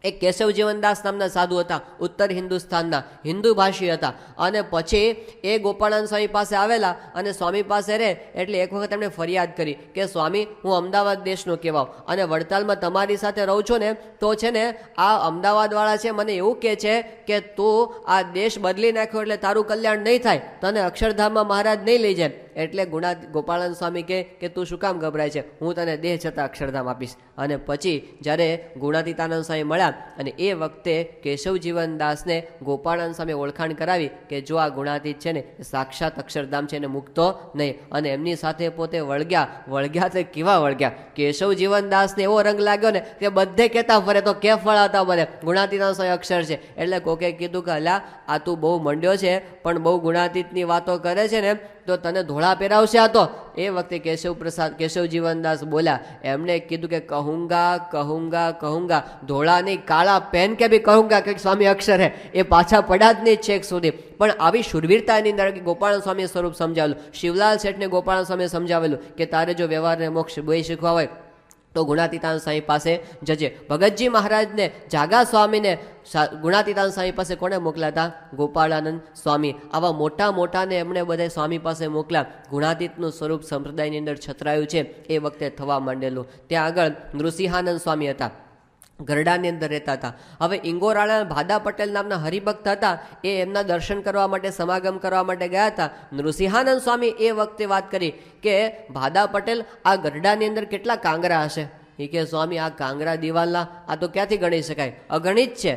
એક કેશવ જીવનદાસ નામના સાધુ હતા, ઉત્તર હિન્દુસ્તાનના, હિન્દુ ભાષી હતા. અને પછી એ ગોપાળાનંદ સ્વામી પાસે આવેલા અને સ્વામી પાસે રહે એટલે એક વખત એમણે ફરિયાદ કરી કે સ્વામી હું અમદાવાદ દેશનો કહેવાવ અને વડતાલમાં તમારી સાથે રહું છું ને તો છે ને આ અમદાવાદવાળા છે મને એવું કહે છે કે તું આ દેશ બદલી નાખ્યો એટલે તારું કલ્યાણ નહીં થાય, તને અક્ષરધામમાં મહારાજ નહીં લઈ જાય. એટલે ગોપાળાનંદ સ્વામી કે તું શું કામ ગભરાય છે, હું તને દેહ છતાં અક્ષરધામ આપીશ. અને પછી જ્યારે ગુણાતીતાનંદ સ્વામી મળ્યા અને એ વખતે કેશવ જીવનદાસને ગોપાળાનંદ સ્વામી ઓળખાણ કરાવી કે જો આ ગુણાતીત છે ને સાક્ષાત અક્ષરધામ છે એને મૂકતો નહીં. અને એમની સાથે પોતે વળગ્યા તે કેવા વળગ્યા. કેશવ જીવનદાસને એવો રંગ લાગ્યો ને કે બધે કહેતા ફરે તો કે ફળાતા બધે ગુણાતીતાનંદ સ્વામી અક્ષર છે. એટલે કોકે કીધું કે અલ્યા આ તું બહુ મંડ્યો છે પણ બહુ ગુણાતીતની વાતો કરે છે ને તો તને ધોળા પહેરાવશે આ તો. એ વખતે કેશવ જીવનદાસ બોલ્યા, એમણે કીધું કે કહુંગા ધોળા નહીં કાળા પહેન કે ભી કહુંગા કે સ્વામી અક્ષર હે. એ પાછા પડ્યા જ નહીં છેક સુધી. પણ આવી શુરવીરતાની અંદર ગોપાળાનંદ સ્વામીએ સ્વરૂપ સમજાવેલું. શિવલાલ શેઠને ગોપાળાનંદ સ્વામીએ સમજાવેલું કે તારે જો વ્યવહારને મોક્ષ બે શીખવા હોય તો ગુણાતીતાનંદ સ્વામી પાસે જજે. ભગતજી મહારાજને જાગા સ્વામીને ગુણાતીતાનંદ સ્વામી પાસે કોને મોકલ્યા હતા? ગોપાળાનંદ સ્વામી. આવા મોટાને એમણે બધા સ્વામી પાસે મોકલ્યા. ગુણાતીતનું સ્વરૂપ સંપ્રદાયની અંદર છતરાયું છે એ વખતે થવા માંડેલું. ત્યાં આગળ નૃસિંહાનંદ સ્વામી હતા, ગરડાની અંદર રહેતા હતા. હવે ઇંગોરાળા ભાદા પટેલ નામના હરિભક્ત હતા, એ એમના દર્શન કરવા માટે, સમાગમ કરવા માટે ગયા હતા. નૃસિંહાનંદ સ્વામી એ વખતે વાત કરી કે ભાદા પટેલ આ ગરડાની અંદર કેટલા કાંગરા હશે? એ કે સ્વામી આ કાંગરા દિવાલના આ તો ક્યાંથી ગણી શકાય, અગણિત છે.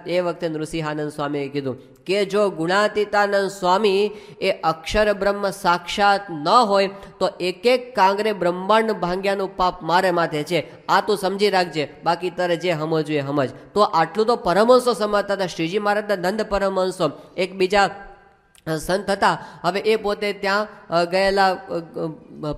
એ વખતે નૃસિંહાનંદ સ્વામીએ કીધું કે જો ગુણાતીતાનંદ સ્વામી એ અક્ષર બ્રહ્મ સાક્ષાત ન હોય તો એક એક કાંગરે બ્રહ્માંડ ભાંગ્યાનું પાપ મારે માથે છે, આ તું સમજી રાખજે, બાકી તારે જે સમજવું એ સમજ. તો આટલું તો પરમહંસો સમજતા હતા. શ્રીજી મહારાજના નંદ પરમહંસો એક બીજા સંત હતા. હવે એ પોતે ત્યાં ગયેલા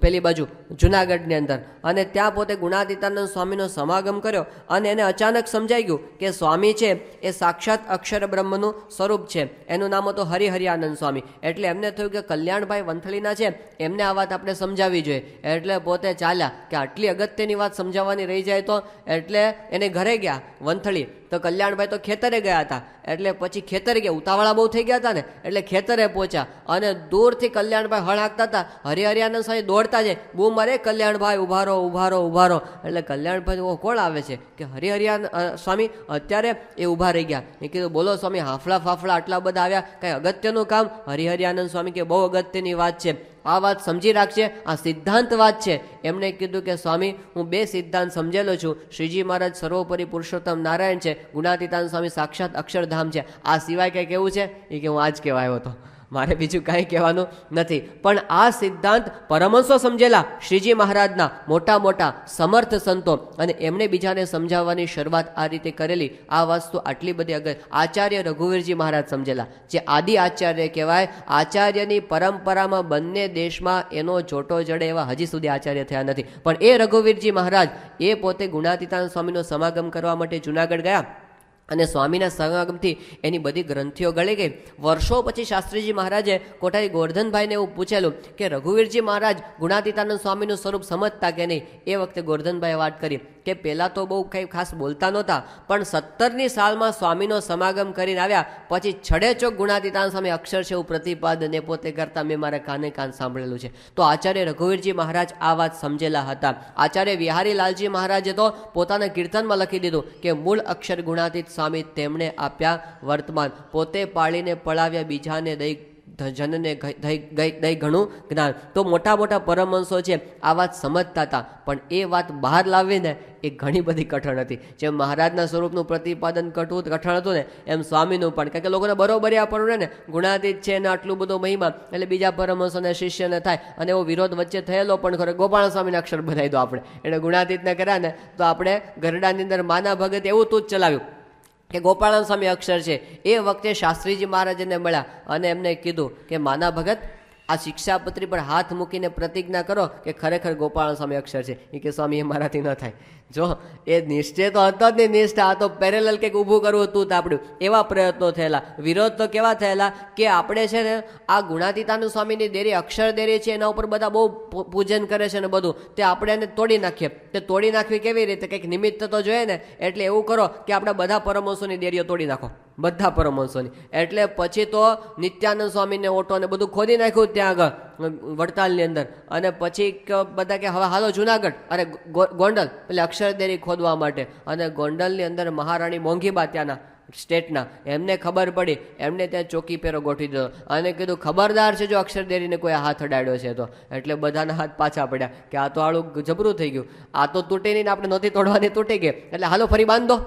પેલી બાજુ જુનાગઢની અંદર, અને ત્યાં પોતે ગુણાતીતાનંદ સ્વામીનો સમાગમ કર્યો, અને એને અચાનક સમજાઈ ગયું કે સ્વામી છે એ સાક્ષાત અક્ષર બ્રહ્મનું સ્વરૂપ છે. એનું નામ હતું હરિહરિયાનંદ સ્વામી. એટલે એમને થયું કે કલ્યાણભાઈ વંથલીના છે, એમને આ વાત આપણે સમજાવવી જોઈએ. એટલે પોતે ચાલ્યા કે આટલી અગત્યની વાત સમજાવવાની રહી જાય તો, એટલે એને ઘરે ગયા વંથલી. તો કલ્યાણભાઈ તો ખેતરે ગયા હતા, એટલે પછી ખેતરે ગયા, ઉતાવળા બહુ થઈ ગયા હતા ને, એટલે ખેતરે પહોંચ્યા, અને દૂરથી કલ્યાણભાઈ હળ હાંકતા હતા. હરિહરિયાનંદ સ્વામી દોડતા જાય, બૂમ મારે કલ્યાણભાઈ ઉભારો ઉભારો ઉભારો. એટલે કલ્યાણભાઈ કોણ આવે છે કે હરિહરિયાનંદ સ્વામી અત્યારે એ ઊભા રહી ગયા. એ કીધું બોલો સ્વામી, હાફલા ફાફલા આટલા બધા આવ્યા, કઈ અગત્યનું કામ? હરિહરિયાનંદ સ્વામી કે બહુ અગત્યની વાત છે, આ વાત સમજી રાખજે, આ સિદ્ધાંત વાત છે. એમણે કીધું કે સ્વામી હું બે સિદ્ધાંત સમજેલો છું, શ્રીજી મહારાજ સર્વોપરી પુરુષોત્તમ નારાયણ છે, ગુણાતીતાનંદ સ્વામી સાક્ષાત અક્ષરધામ છે, આ સિવાય કંઈ કેવું છે? એ કે હું આજ કહેવા આવ્યો હતો, મારે બીજું કાંઈ કહેવાનું નથી. પણ આ સિદ્ધાંત પરમહંસો સમજેલા શ્રીજી મહારાજના મોટા મોટા સમર્થ સંતો, અને એમણે બીજાને સમજાવવાની શરૂઆત આ રીતે કરેલી. આ વસ્તુ આટલી બધી અગર આચાર્ય રઘુવીરજી મહારાજ સમજેલા, જે આદિ આચાર્ય કહેવાય. આચાર્યની પરંપરામાં બંને દેશમાં એનો જોટો જડે એવા હજી સુધી આચાર્ય થયા નથી. પણ એ રઘુવીરજી મહારાજ એ પોતે ગુણાતીતાનંદ સ્વામીનો સમાગમ કરવા માટે જુનાગઢ ગયા, અને સ્વામીના સમાગમથી એની બધી ગ્રંથિઓ ગળી ગઈ. વર્ષો પછી શાસ્ત્રીજી મહારાજે કોઠારી ગોરધનભાઈને એવું પૂછેલું કે રઘુવીરજી મહારાજ ગુણાતીતાનંદ સ્વામીનું સ્વરૂપ સમજતા કે નહીં. એ વખતે ગોરધનભાઈએ વાત કરી કે પહેલાં તો બહુ કંઈ ખાસ બોલતા નહોતા, પણ 17ની સાલમાં સ્વામીનો સમાગમ કરીને આવ્યા પછી છડેચોક ગુણાતીતાનંદ સ્વામી અક્ષર છે એવું પ્રતિપાદન એ પોતે કરતા મેં મારા કાને કાન સાંભળેલું છે. તો આચાર્ય રઘુવીરજી મહારાજ આ વાત સમજેલા હતા. આચાર્ય વિહારી લાલજી મહારાજે તો પોતાના કીર્તનમાં લખી દીધું કે મૂળ અક્ષર ગુણાતીત સ્વામી તેમણે આપ્યા વર્તમાન, પોતે પાળીને પળાવ્યા બીજાને દઈ જનને દઈ ઘણું જ્ઞાન. તો મોટા મોટા પરમહંસો છે આ વાત સમજતા હતા, પણ એ વાત બહાર લાવીને એ ઘણી બધી કઠણ હતી. જેમ મહારાજના સ્વરૂપનું પ્રતિપાદન કઠણ હતું ને, એમ સ્વામીનું પણ, કારણ કે લોકોને બરોબરી આપણું ને ગુણાતીત છે ને આટલું બધું મહિમા, એટલે બીજા પરમહંસોને શિષ્યને થાય, અને એવો વિરોધ વચ્ચે થયેલો પણ ખરો. ગોપાલ સ્વામીના અક્ષર બનાવી દો આપણે, એને ગુણાતીતને કર્યા ને તો આપણે ગરડાની અંદર માના ભગત એવું તું જ ચલાવ્યું કે ગોપાળાન સ્વામી અક્ષર છે. એ વખતે શાસ્ત્રીજી મહારાજને મળ્યા અને એમને કીધું કે માના ભગત આ શિક્ષાપત્રી પર હાથ મૂકીને પ્રતિજ્ઞા કરો કે ખરેખર ગોપાળાન સ્વામી અક્ષર છે. એ કે સ્વામી એ મારાથી ન થાય. જો એ નિશ્ચય તો હતો જ નહીં, નિષ્ઠા આ તો પેરેલલ કંઈક ઊભું કરવું હતું તાપડ્યું, એવા પ્રયત્નો થયેલા. વિરોધ તો કેવા થયેલા કે આપણે છે ને આ ગુણાતીતાનંદ સ્વામીની દેરી અક્ષર દેરી છે, એના ઉપર બધા બહુ પૂજન કરે છે ને બધું, તે આપણે એને તોડી નાખીએ. તે તોડી નાખવી કેવી રીતે? કંઈક નિમિત્ત તો જોઈએ ને. એટલે એવું કરો કે આપણે બધા પરમહંસોની દેરીઓ તોડી નાખો, બધા પરમહંસોની. એટલે પછી તો નિત્યાનંદ સ્વામીને ઓટો ને બધું ખોદી નાખ્યું ત્યાં આગળ વડતાલની અંદર, અને પછી બધા કે હવે હાલો જુનાગઢ, અરે ગોંડલ, એટલે અક્ષરદેરી ખોદવા માટે. અને ગોંડલની અંદર મહારાણી મોંઘીબા ત્યાંના સ્ટેટના, એમને ખબર પડી, એમને ત્યાં ચોકી પેરો ગોઠવી દીધો અને કીધું ખબરદાર છે જો અક્ષરદેરીને કોઈ હાથ અડાડ્યો છે તો. એટલે બધાના હાથ પાછા પડ્યા કે આ તો આળું જબરું થઈ ગયું, આ તો તૂટી નહીં, આપણે નહોતી તોડવાની, તૂટી ગઈ, એટલે હાલો ફરી બાંધો.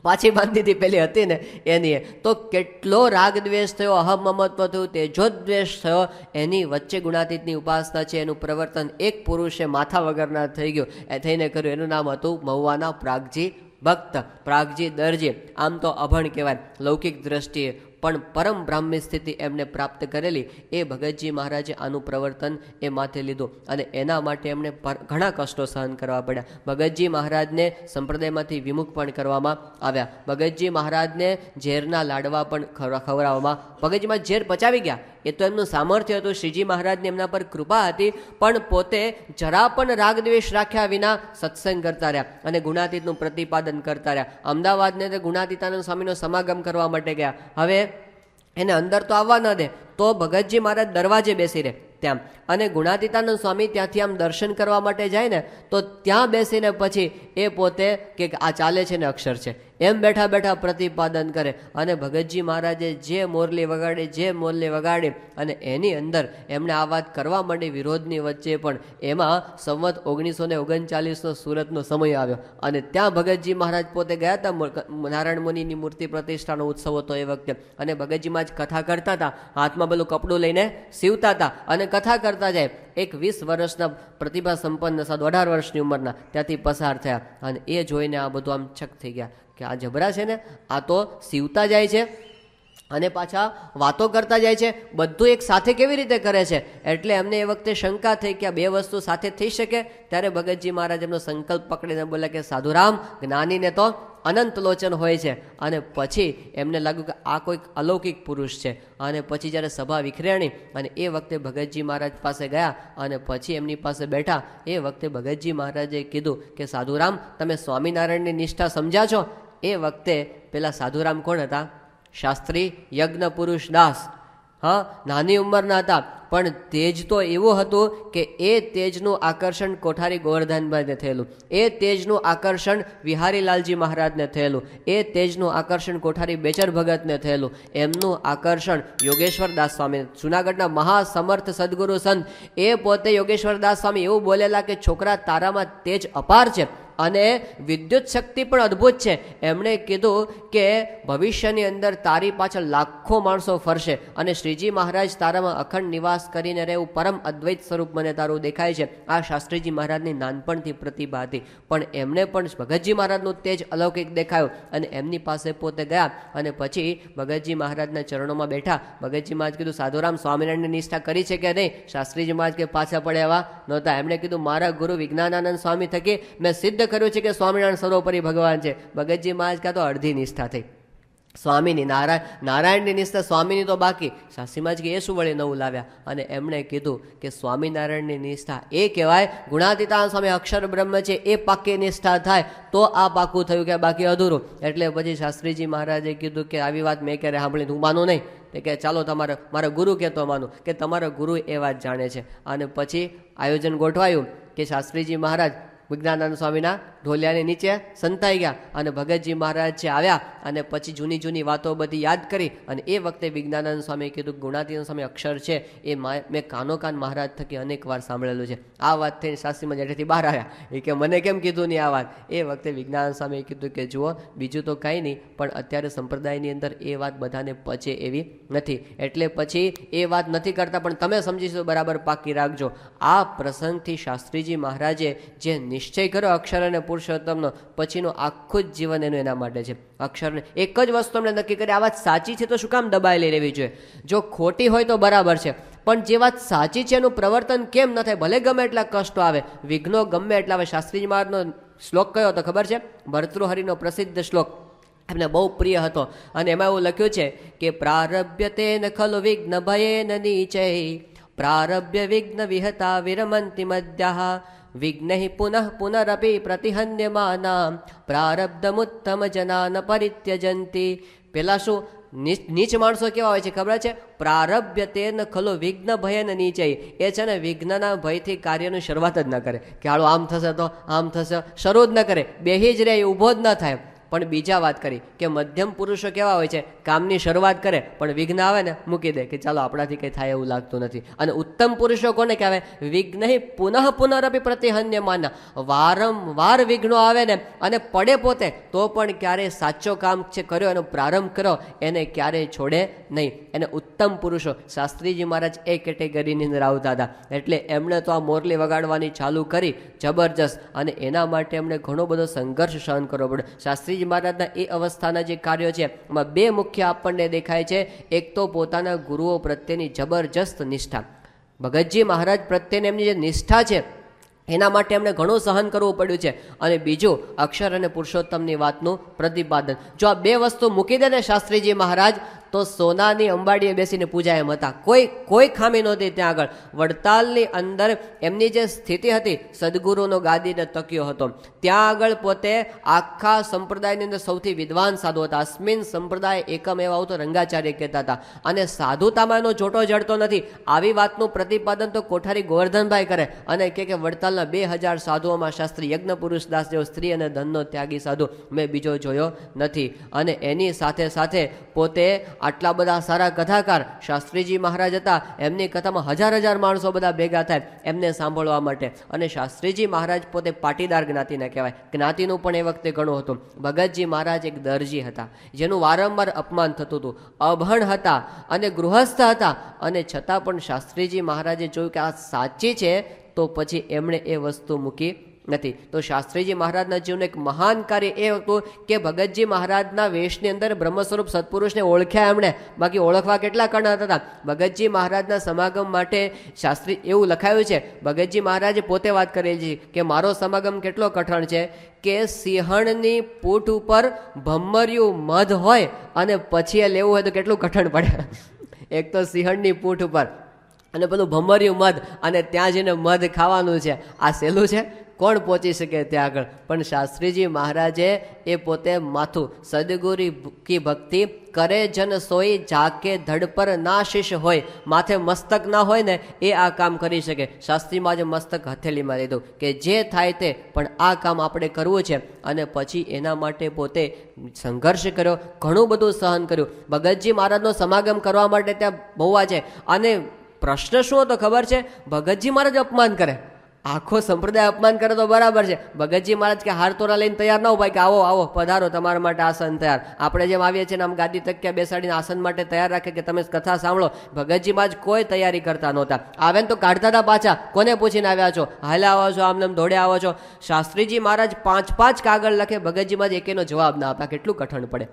પાછી બાંધી હતી પેલી હતી ને એની. તો કેટલો રાગ દ્વેષ થયો, અહમ મમત્વ થયું, તેજોદ્વેષ થયો. એની વચ્ચે ગુણાતીતની ઉપાસના છે, એનું પ્રવર્તન એક પુરુષે માથા વગરના થઈ ગયું, એ થઈને કર્યું. એનું નામ હતું મહુવાના પ્રાગજી ભક્ત, પ્રાગજી દરજી. આમ તો અભણ કહેવાય લૌકિક દ્રષ્ટિએ, પણ પરમ બ્રાહ્મી સ્થિતિ એમને પ્રાપ્ત કરેલી. એ ભગતજી મહારાજે આનું પ્રવર્તન એ માથે લીધું, અને એના માટે એમને ઘણા કષ્ટો સહન કરવા પડ્યા. ભગતજી મહારાજને સંપ્રદાયમાંથી વિમુખ પણ કરવામાં આવ્યા. ભગતજી મહારાજને ઝેરના લાડવા પણ ખવડાવવામાં, ભગતજીમાં ઝેર પચાવી ગયા. એ તો એમનું સામર્થ્ય હતું, શ્રીજી મહારાજની એમના પર કૃપા હતી, પણ પોતે જરા પણ રાગદ્વેષ રાખ્યા વિના સત્સંગ કરતા રહ્યા અને ગુણાતીતનું પ્રતિપાદન કરતા રહ્યા. અમદાવાદને ગુણાતીતાનંદ સ્વામીનો સમાગમ કરવા માટે ગયા. હવે એને અંદર તો આવવા ન દે, તો ભગતજી મહારાજ દરવાજે બેસી રહે ત્યાં, અને ગુણાતીતાનંદ સ્વામી ત્યાંથી આમ દર્શન કરવા માટે જાય ને તો ત્યાં બેસીને પછી એ પોતે કે આ ચાલે છે ને અક્ષર છે, એમ બેઠા બેઠા પ્રતિપાદન કરે. અને ભગતજી મહારાજે જે મોરલી વગાડી અને એની અંદર એમણે આ વાત કરવા માંડી વિરોધની વચ્ચે પણ. એમાં સંવત 1939 સુરતનો સમય આવ્યો અને ત્યાં ભગતજી મહારાજ પોતે ગયા હતા. નારાયણ મુનિની મૂર્તિ પ્રતિષ્ઠાનો ઉત્સવ હતો એ વખતે. અને ભગતજી મહારાજ કથા કરતા હતા, હાથમાં પેલું કપડું લઈને સીવતા હતા અને કથા કરતા જાય. એક 20 વર્ષના પ્રતિભા સંપન્ન સાધુ 18 વર્ષની ઉંમરના ત્યાંથી પસાર થયા અને એ જોઈને આ બધું આમ ચક થઈ ગયા કે આ જબરા છે ને, આ તો સીવતા જાય છે અને પાછા વાતો કરતા જાય છે, બધું એક સાથે કેવી રીતે કરે છે. એટલે એમને એ વખતે શંકા થઈ કે આ બે વસ્તુ સાથે થઈ શકે. ત્યારે ભગતજી મહારાજ એમનો સંકલ્પ પકડીને બોલ્યા કે સાધુરામ, જ્ઞાનીને તો અનંત લોચન હોય છે. અને પછી એમને લાગ્યું કે આ કોઈક અલૌકિક પુરુષ છે. અને પછી જ્યારે સભા વિખરેણી અને એ વખતે ભગતજી મહારાજ પાસે ગયા અને પછી એમની પાસે બેઠા. એ વખતે ભગતજી મહારાજે કીધું કે સાધુરામ, તમે સ્વામિનારાયણની નિષ્ઠા સમજ્યા છો? એ વખતે પેલા સાધુરામ કોણ હતા? શાસ્ત્રી યજ્ઞ પુરુષ દાસ. હા, નાની ઉંમરના હતા પણ તેજ તો એવું હતું કે એ તેજનું આકર્ષણ કોઠારી ગોવર્ધનભાઈને થયેલું, એ તેજનું આકર્ષણ વિહારીલાલજી મહારાજને થયેલું, એ તેજનું આકર્ષણ કોઠારી બેચર ભગતને થયેલું, એમનું આકર્ષણ યોગેશ્વર દાસ સ્વામી, જુનાગઢના મહાસમર્થ સદગુરુ સંત, એ પોતે યોગેશ્વર દાસ સ્વામી એવું બોલેલા કે છોકરા તારામાં તેજ અપાર છે અને વિદ્યુત શક્તિ પણ અદ્ભુત છે. એમણે કીધું કે ભવિષ્યની અંદર તારી પાછળ લાખો માણસો ફરશે અને શ્રીજી મહારાજ તારામાં અખંડ નિવાસ કરીને રહેવું, પરમ અદ્વૈત સ્વરૂપ મને તારું દેખાય છે. આ શાસ્ત્રીજી મહારાજની નાનપણથી પ્રતિભા હતી પણ એમને પણ ભગતજી મહારાજનું તેજ અલૌકિક દેખાયું અને એમની પાસે પોતે ગયા અને પછી ભગતજી મહારાજના ચરણોમાં બેઠા. ભગતજી મહારાજ કીધું સાધુરામ, સ્વામિનારાયણની નિષ્ઠા કરી છે કે નહીં? શાસ્ત્રીજી મહારાજ કે પાછા પડે એવા નહોતા. એમણે કીધું મારા ગુરુ વિજ્ઞાનાનંદ સ્વામી થકી મેં સિદ્ધ કર્યું છે કે સ્વામિનારાયણ સર્વોપરી ભગવાન છે. ભગતજી મહારાજ કહે તો અડધી નિષ્ઠા થઈ સ્વામીની, નારાયણની નિષ્ઠા સ્વામીની તો બાકી. શાસ્ત્રી મહારાજ કે એ શું વળી નવું લાવ્યા? અને એમણે કીધું કે સ્વામિનારાયણની નિષ્ઠા એ કહેવાય ગુણાતીતાન સ્વામી અક્ષર બ્રહ્મ છે એ પાકી નિષ્ઠા થાય તો આ પાકું થયું કે બાકી અધૂરું. એટલે પછી શાસ્ત્રીજી મહારાજે કીધું કે આવી વાત મેં ક્યારે સાંભળી, હું માનું નહીં. કે ચાલો મારા ગુરુ કહેતો માનું કે તમારા ગુરુ એ વાત જાણે છે. અને પછી આયોજન ગોઠવાયું કે શાસ્ત્રીજી મહારાજ વિજ્ઞાનાનંદ સ્વામીના ઢોલિયાની નીચે સંતાઈ ગયા અને ભગતજી મહારાજ જે આવ્યા અને પછી જૂની વાતો બધી યાદ કરી. અને એ વખતે વિજ્ઞાનાનંદ સ્વામીએ કીધું ગુણાતીતાનંદ સ્વામી અક્ષર છે એ મેં કાનોકાન મહારાજ થકી અનેક વાર સાંભળેલું છે. આ વાત થઈને શાસ્ત્રીમાં જેઠેથી બહાર આવ્યા. એ કે મને કેમ કીધું નહીં આ વાત? એ વખતે વિજ્ઞાનાનંદ સ્વામીએ કીધું કે જુઓ, બીજું તો કાંઈ નહીં પણ અત્યારે સંપ્રદાયની અંદર એ વાત બધાને પચે એવી નથી, એટલે પછી એ વાત નથી કરતા, પણ તમે સમજીશો બરાબર પાકી રાખજો. આ પ્રસંગથી શાસ્ત્રીજી મહારાજે જે નિશ્ચય કર્યો અક્ષર અને પુરુષોત્તમનો, પછીનું આખું જ જીવન એનું એના માટે છે. અક્ષરને એક જ વસ્તુ અમને નક્કી કરી, આ વાત સાચી છે તો શું કામ દબાયેલી રહેવી જોઈએ? જો ખોટી હોય તો બરાબર છે, પણ જે વાત સાચી છે એનું પ્રવર્તન કેમ ન થાય? ભલે ગમે એટલા કષ્ટો આવે, વિઘ્નો ગમે એટલા આવે. શાસ્ત્રીજી મહારાજનો શ્લોક કયો હતો ખબર છે? ભર્તૃહરિનો પ્રસિદ્ધ શ્લોક, એમને બહુ પ્રિય હતો. અને એમાં એવું લખ્યું છે કે પ્રારભ્ય તેન ખલુ વિઘ્ન ભયેન નીચૈ, પ્રારભ્ય વિઘ્ન વિહતા વિરમંતિ મધ્યઃ, વિઘ્નૈ પુનઃ પુનરપી પ્રતિહન્યમાના, પ્રારબ્ધમુત્તમ જનાન પરિત્યજંતી. પેલા શું નીચ માણસો કેવા હોય છે ખબર છે? પ્રારભ્ય તેન ખલો વિઘ્ન ભયન નીચે, એ છે ને વિઘ્નના ભયથી કાર્યની શરૂઆત જ ન કરે કે હાલો આમ થશે તો આમ થશે, શરૂ જ ન કરે, બેહી જ રહે, ઊભો જ ન થાય. પણ બીજા વાત કરી કે મધ્યમ પુરુષો કેવા હોય છે? કામની શરૂઆત કરે પણ વિઘ્ન આવે ને મૂકી દે કે ચાલો આપણાથી કંઈ થાય એવું લાગતું નથી. અને ઉત્તમ પુરુષો કોને કહેવાય? વિઘ્ન પુનઃ પુનરપી પ્રતિહન્યમાના, વારંવાર વિઘ્નો આવે ને અને પડે પોતે તો પણ ક્યારેય સાચો કામ છે કર્યો એનો પ્રારંભ કર્યો એને ક્યારેય છોડે નહીં. એને ઉત્તમ પુરુષો. શાસ્ત્રીજી મહારાજ એ કેટેગરીની અંદર આવતા હતા. એટલે એમણે તો આ મોરલી વગાડવાની ચાલુ કરી જબરજસ્ત, અને એના માટે એમણે ઘણો બધો સંઘર્ષ સહન કરવો પડ્યો. શાસ્ત્રીજી મહારાજના એ અવસ્થાના જે કાર્યો છે એમાં બે મુખ્ય આપણને દેખાય છે. એક તો પોતાના ગુરુઓ પ્રત્યેની જબરજસ્ત નિષ્ઠા. ભગતજી મહારાજ પ્રત્યેની એમની જે નિષ્ઠા છે એના માટે એમણે ઘણું સહન કરવું પડ્યું છે. અને બીજું અક્ષર અને પુરુષોત્તમની વાતનું પ્રતિપાદન. જો આ બે વસ્તુ મૂકી દે ને શાસ્ત્રીજી મહારાજ તો સોનાની અંબાડીએ બેસીને પૂજા એમ હતા. કોઈ ખામી નહોતી ત્યાં આગળ. વડતાલની અંદર એમની જે સ્થિતિ હતી, સદગુરુનો ગાદીને તક્યો હતો. ત્યાં આગળ પોતે આખા સંપ્રદાયની અંદર સૌથી વિદ્વાન સાધુ હતા. અસ્મિન સંપ્રદાય એકમ એવા આવું તો રંગાચાર્ય કહેતા હતા. અને સાધુતામાં એનો જોટો જડતો નથી. આવી વાતનું પ્રતિપાદન તો કોઠારી ગોવર્ધનભાઈ કરે અને કે વડતાલના 2000 સાધુઓમાં શાસ્ત્રી યજ્ઞ પુરુષ દાસ જેવો સ્ત્રી અને ધનનો ત્યાગી સાધુ મેં બીજો જોયો નથી. અને એની સાથે સાથે પોતે આટલા બધા સારા કથાકાર શાસ્ત્રીજી મહારાજ હતા. એમની કથામાં હજાર માણસો બધા ભેગા થાય એમને સાંભળવા માટે. અને શાસ્ત્રીજી મહારાજ પોતે પાટીદાર જ્ઞાતિના કહેવાય. જ્ઞાતિનું પણ એ વખતે ઘણું હતું. ભગતજી મહારાજ એક દરજી હતા જેનું વારંવાર અપમાન થતું હતું. અભણ હતા અને ગૃહસ્થ હતા. અને છતાં પણ શાસ્ત્રીજી મહારાજે જોયું કે આ સાચી છે તો પછી એમણે એ વસ્તુ મૂકી નથી. તો શાસ્ત્રીજી મહારાજના જીવનું એક મહાન કાર્ય એ હતું કે ભગતજી મહારાજના વેશની અંદર બ્રહ્મ સ્વરૂપ સત્પુરુષને ઓળખ્યા એમણે. બાકી ઓળખવા કેટલા કણ હતા. ભગતજી મહારાજના સમાગમ માટે શાસ્ત્રી એવું લખાયું છે, ભગતજી મહારાજે પોતે વાત કરેલી છે કે મારો સમાગમ કેટલો કઠણ છે કે સિંહણની પૂંઠ ઉપર ભમર્યું મધ હોય અને પછી એ લેવું હોય તો કેટલું કઠણ પડે. એક તો સિંહણની પૂંઠ ઉપર અને પેલું ભમર્યું મધ અને ત્યાં જઈને મધ ખાવાનું છે. આ સહેલું છે? કોણ પહોંચી શકે ત્યાં આગળ? પણ શાસ્ત્રીજી મહારાજે એ પોતે માથું સદગુરુ કી ભક્તિ કરે જન સોઈ જાકે ધડ પર ના શીશ હોય. માથે મસ્તક ના હોય ને એ આ કામ કરી શકે. શાસ્ત્રીમાં જે મસ્તક હથેલીમાં લીધું કે જે થાય તે, પણ આ કામ આપણે કરવું છે. અને પછી એના માટે પોતે સંઘર્ષ કર્યો, ઘણું બધું સહન કર્યું. ભગતજી મહારાજનો સમાગમ કરવા માટે ત્યાં બહુ છે. અને પ્રશ્ન શું હતો ખબર છે? ભગતજી મહારાજ અપમાન કરે, આખો સંપ્રદાય અપમાન કરે તો બરાબર છે. ભગતજી મહારાજ કે હાર તોરા લઈને તૈયાર ના ઉભાય કે આવો આવો પધારો, તમારા માટે આસન તૈયાર. આપણે જેમ આવીએ છીએ આમ ગાદી તક્યા બેસાડીને આસન માટે તૈયાર રાખે કે તમે કથા સાંભળો. ભગતજી મહારાજ કોઈ તૈયારી કરતા નહોતા. આવે ને તો કાઢતા હતા પાછા. કોને પૂછીને આવ્યા છો? હાલે આવો છો, આમને દોડે આવો છો. શાસ્ત્રીજી મહારાજ 5 કાગળ લખે, ભગતજી મહારાજ એકેનો જવાબ ના આપ્યા. કેટલું કઠણ પડે.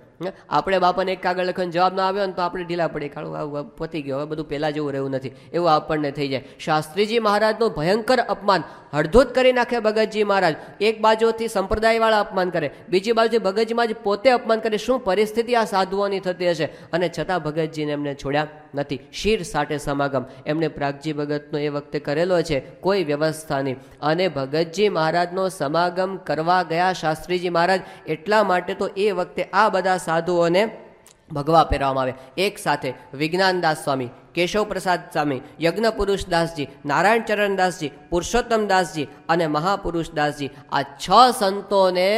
આપણે બાપાને એક કાગળ લખીને જવાબ ના આવ્યો ને તો આપણે ઢીલા પડી, કાળું પતી ગયો, હવે બધું પહેલાં જેવું રહેવું નથી, એવું આપણને થઈ જાય. શાસ્ત્રીજી મહારાજનું ભયંકર અપમાન હળધૂત કરી નાખે ભગતજી મહારાજ. એક બાજુથી સંપ્રદાયવાળા અપમાન કરે, બીજી બાજુ ભગતજી મહારાજ પોતે અપમાન કરે. શું પરિસ્થિતિ આ સાધુઓની થતી હશે? અને છતાં ભગતજીને એમને છોડ્યા નથી. શીર સાટે સમાગમ એમણે પ્રાગજી ભગતનો એ વખતે કરેલો છે, કોઈ વ્યવસ્થા નહીં. અને ભગતજી મહારાજનો સમાગમ કરવા ગયા શાસ્ત્રીજી મહારાજ, એટલા માટે તો એ વખતે આ બધા સાધુઓને ભગવા પહેરવામાં આવે. એક સાથે વિજ્ઞાનદાસ સ્વામી, કેશવ પ્રસાદ સ્વામી, યજ્ઞ પુરુષ દાસજી, નારાયણ ચરણ દાસજી, પુરુષોત્તમ દાસજી અને મહાપુરુષ દાસજી, આ 6 સંતોને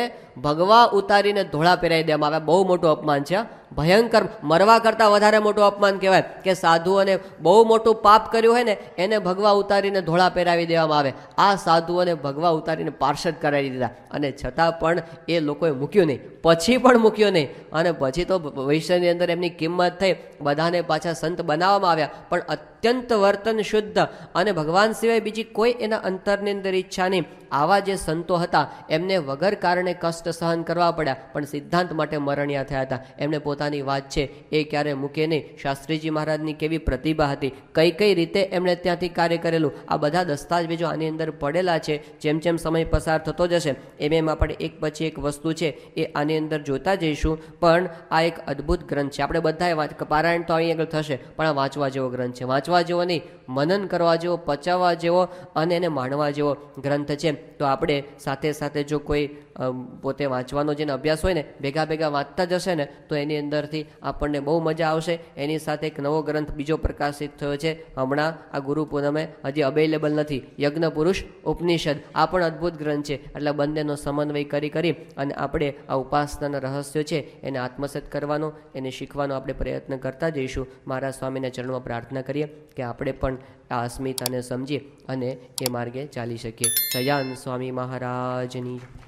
ભગવા ઉતારીને ધોળા પહેરાવી દેવામાં આવ્યા. બહુ મોટું અપમાન છે, ભયંકર. મરવા કરતાં વધારે મોટું અપમાન કહેવાય કે સાધુઓને બહુ મોટું પાપ કર્યું હોય ને એને ભગવા ઉતારીને ધોળા પહેરાવી દેવામાં આવે. આ સાધુઓને ભગવા ઉતારીને પાર્ષદ કરાવી દીધા. અને છતાં પણ એ લોકોએ મૂક્યું નહીં, પછી પણ મૂક્યું નહીં. અને પછી તો વૈશ્યની અંદર એમની કિંમત થઈ, બધાને પાછા સંત બનાવવામાં આવ્યા. પણ અત્યંત વર્તન શુદ્ધ અને ભગવાન સિવાય બીજી કોઈ એના અંતરની અંદર ઈચ્છા નહીં. આવા જે સંતો હતા એમને વગર કારણે કષ્ટ સહન કરવા પડ્યા, પણ સિદ્ધાંત માટે મરણિયા થયા હતા. એમને પોતાની વાત છે એ ક્યારે મૂકે નહીં. શાસ્ત્રીજી મહારાજની કેવી પ્રતિભા હતી, કઈ રીતે એમણે ત્યાંથી કાર્ય કરેલું, આ બધા દસ્તાવેજો આની અંદર પડેલા છે. જેમ જેમ સમય પસાર થતો જશે એમ આપણે એક પછી એક વસ્તુ છે એ આની અંદર જોતા જઈશું. પણ આ એક અદ્ભુત ગ્રંથ છે. આપણે બધાએ પારાયણ તો અહીં આગળ થશે, પણ આ વાંચવા જેવો ગ્રંથ છે. વાંચવા જેવો નહીં, મનન કરવા જેવો, પચાવવા જેવો અને એને માણવા જેવો ગ્રંથ છે. તો આપણે સાથે સાથે જો કોઈ પોતે વાંચવાનો જેને અભ્યાસ હોય ને ભેગા વાંચતા જશે ને તો એની અંદરથી આપણને બહુ મજા આવશે. એની સાથે એક નવો ગ્રંથ બીજો પ્રકાશિત થયો છે હમણાં આ ગુરુ પૂનમે, હજી અવેલેબલ નથી, યજ્ઞ પુરુષ ઉપનિષદ. આ પણ અદ્ભુત ગ્રંથ છે. એટલે બંનેનો સમન્વય કરી અને આપણે આ ઉપાસનાના રહસ્યો છે એને આત્મસાત કરવાનો, એને શીખવાનો આપણે પ્રયત્ન કરતા જઈશું. મારા સ્વામીના ચરણમાં પ્રાર્થના કરીએ કે આપણે પણ આ અસ્મિતાને સમજીએ અને એ માર્ગે ચાલી શકીએ. સયાન સ્વામી મહારાજની.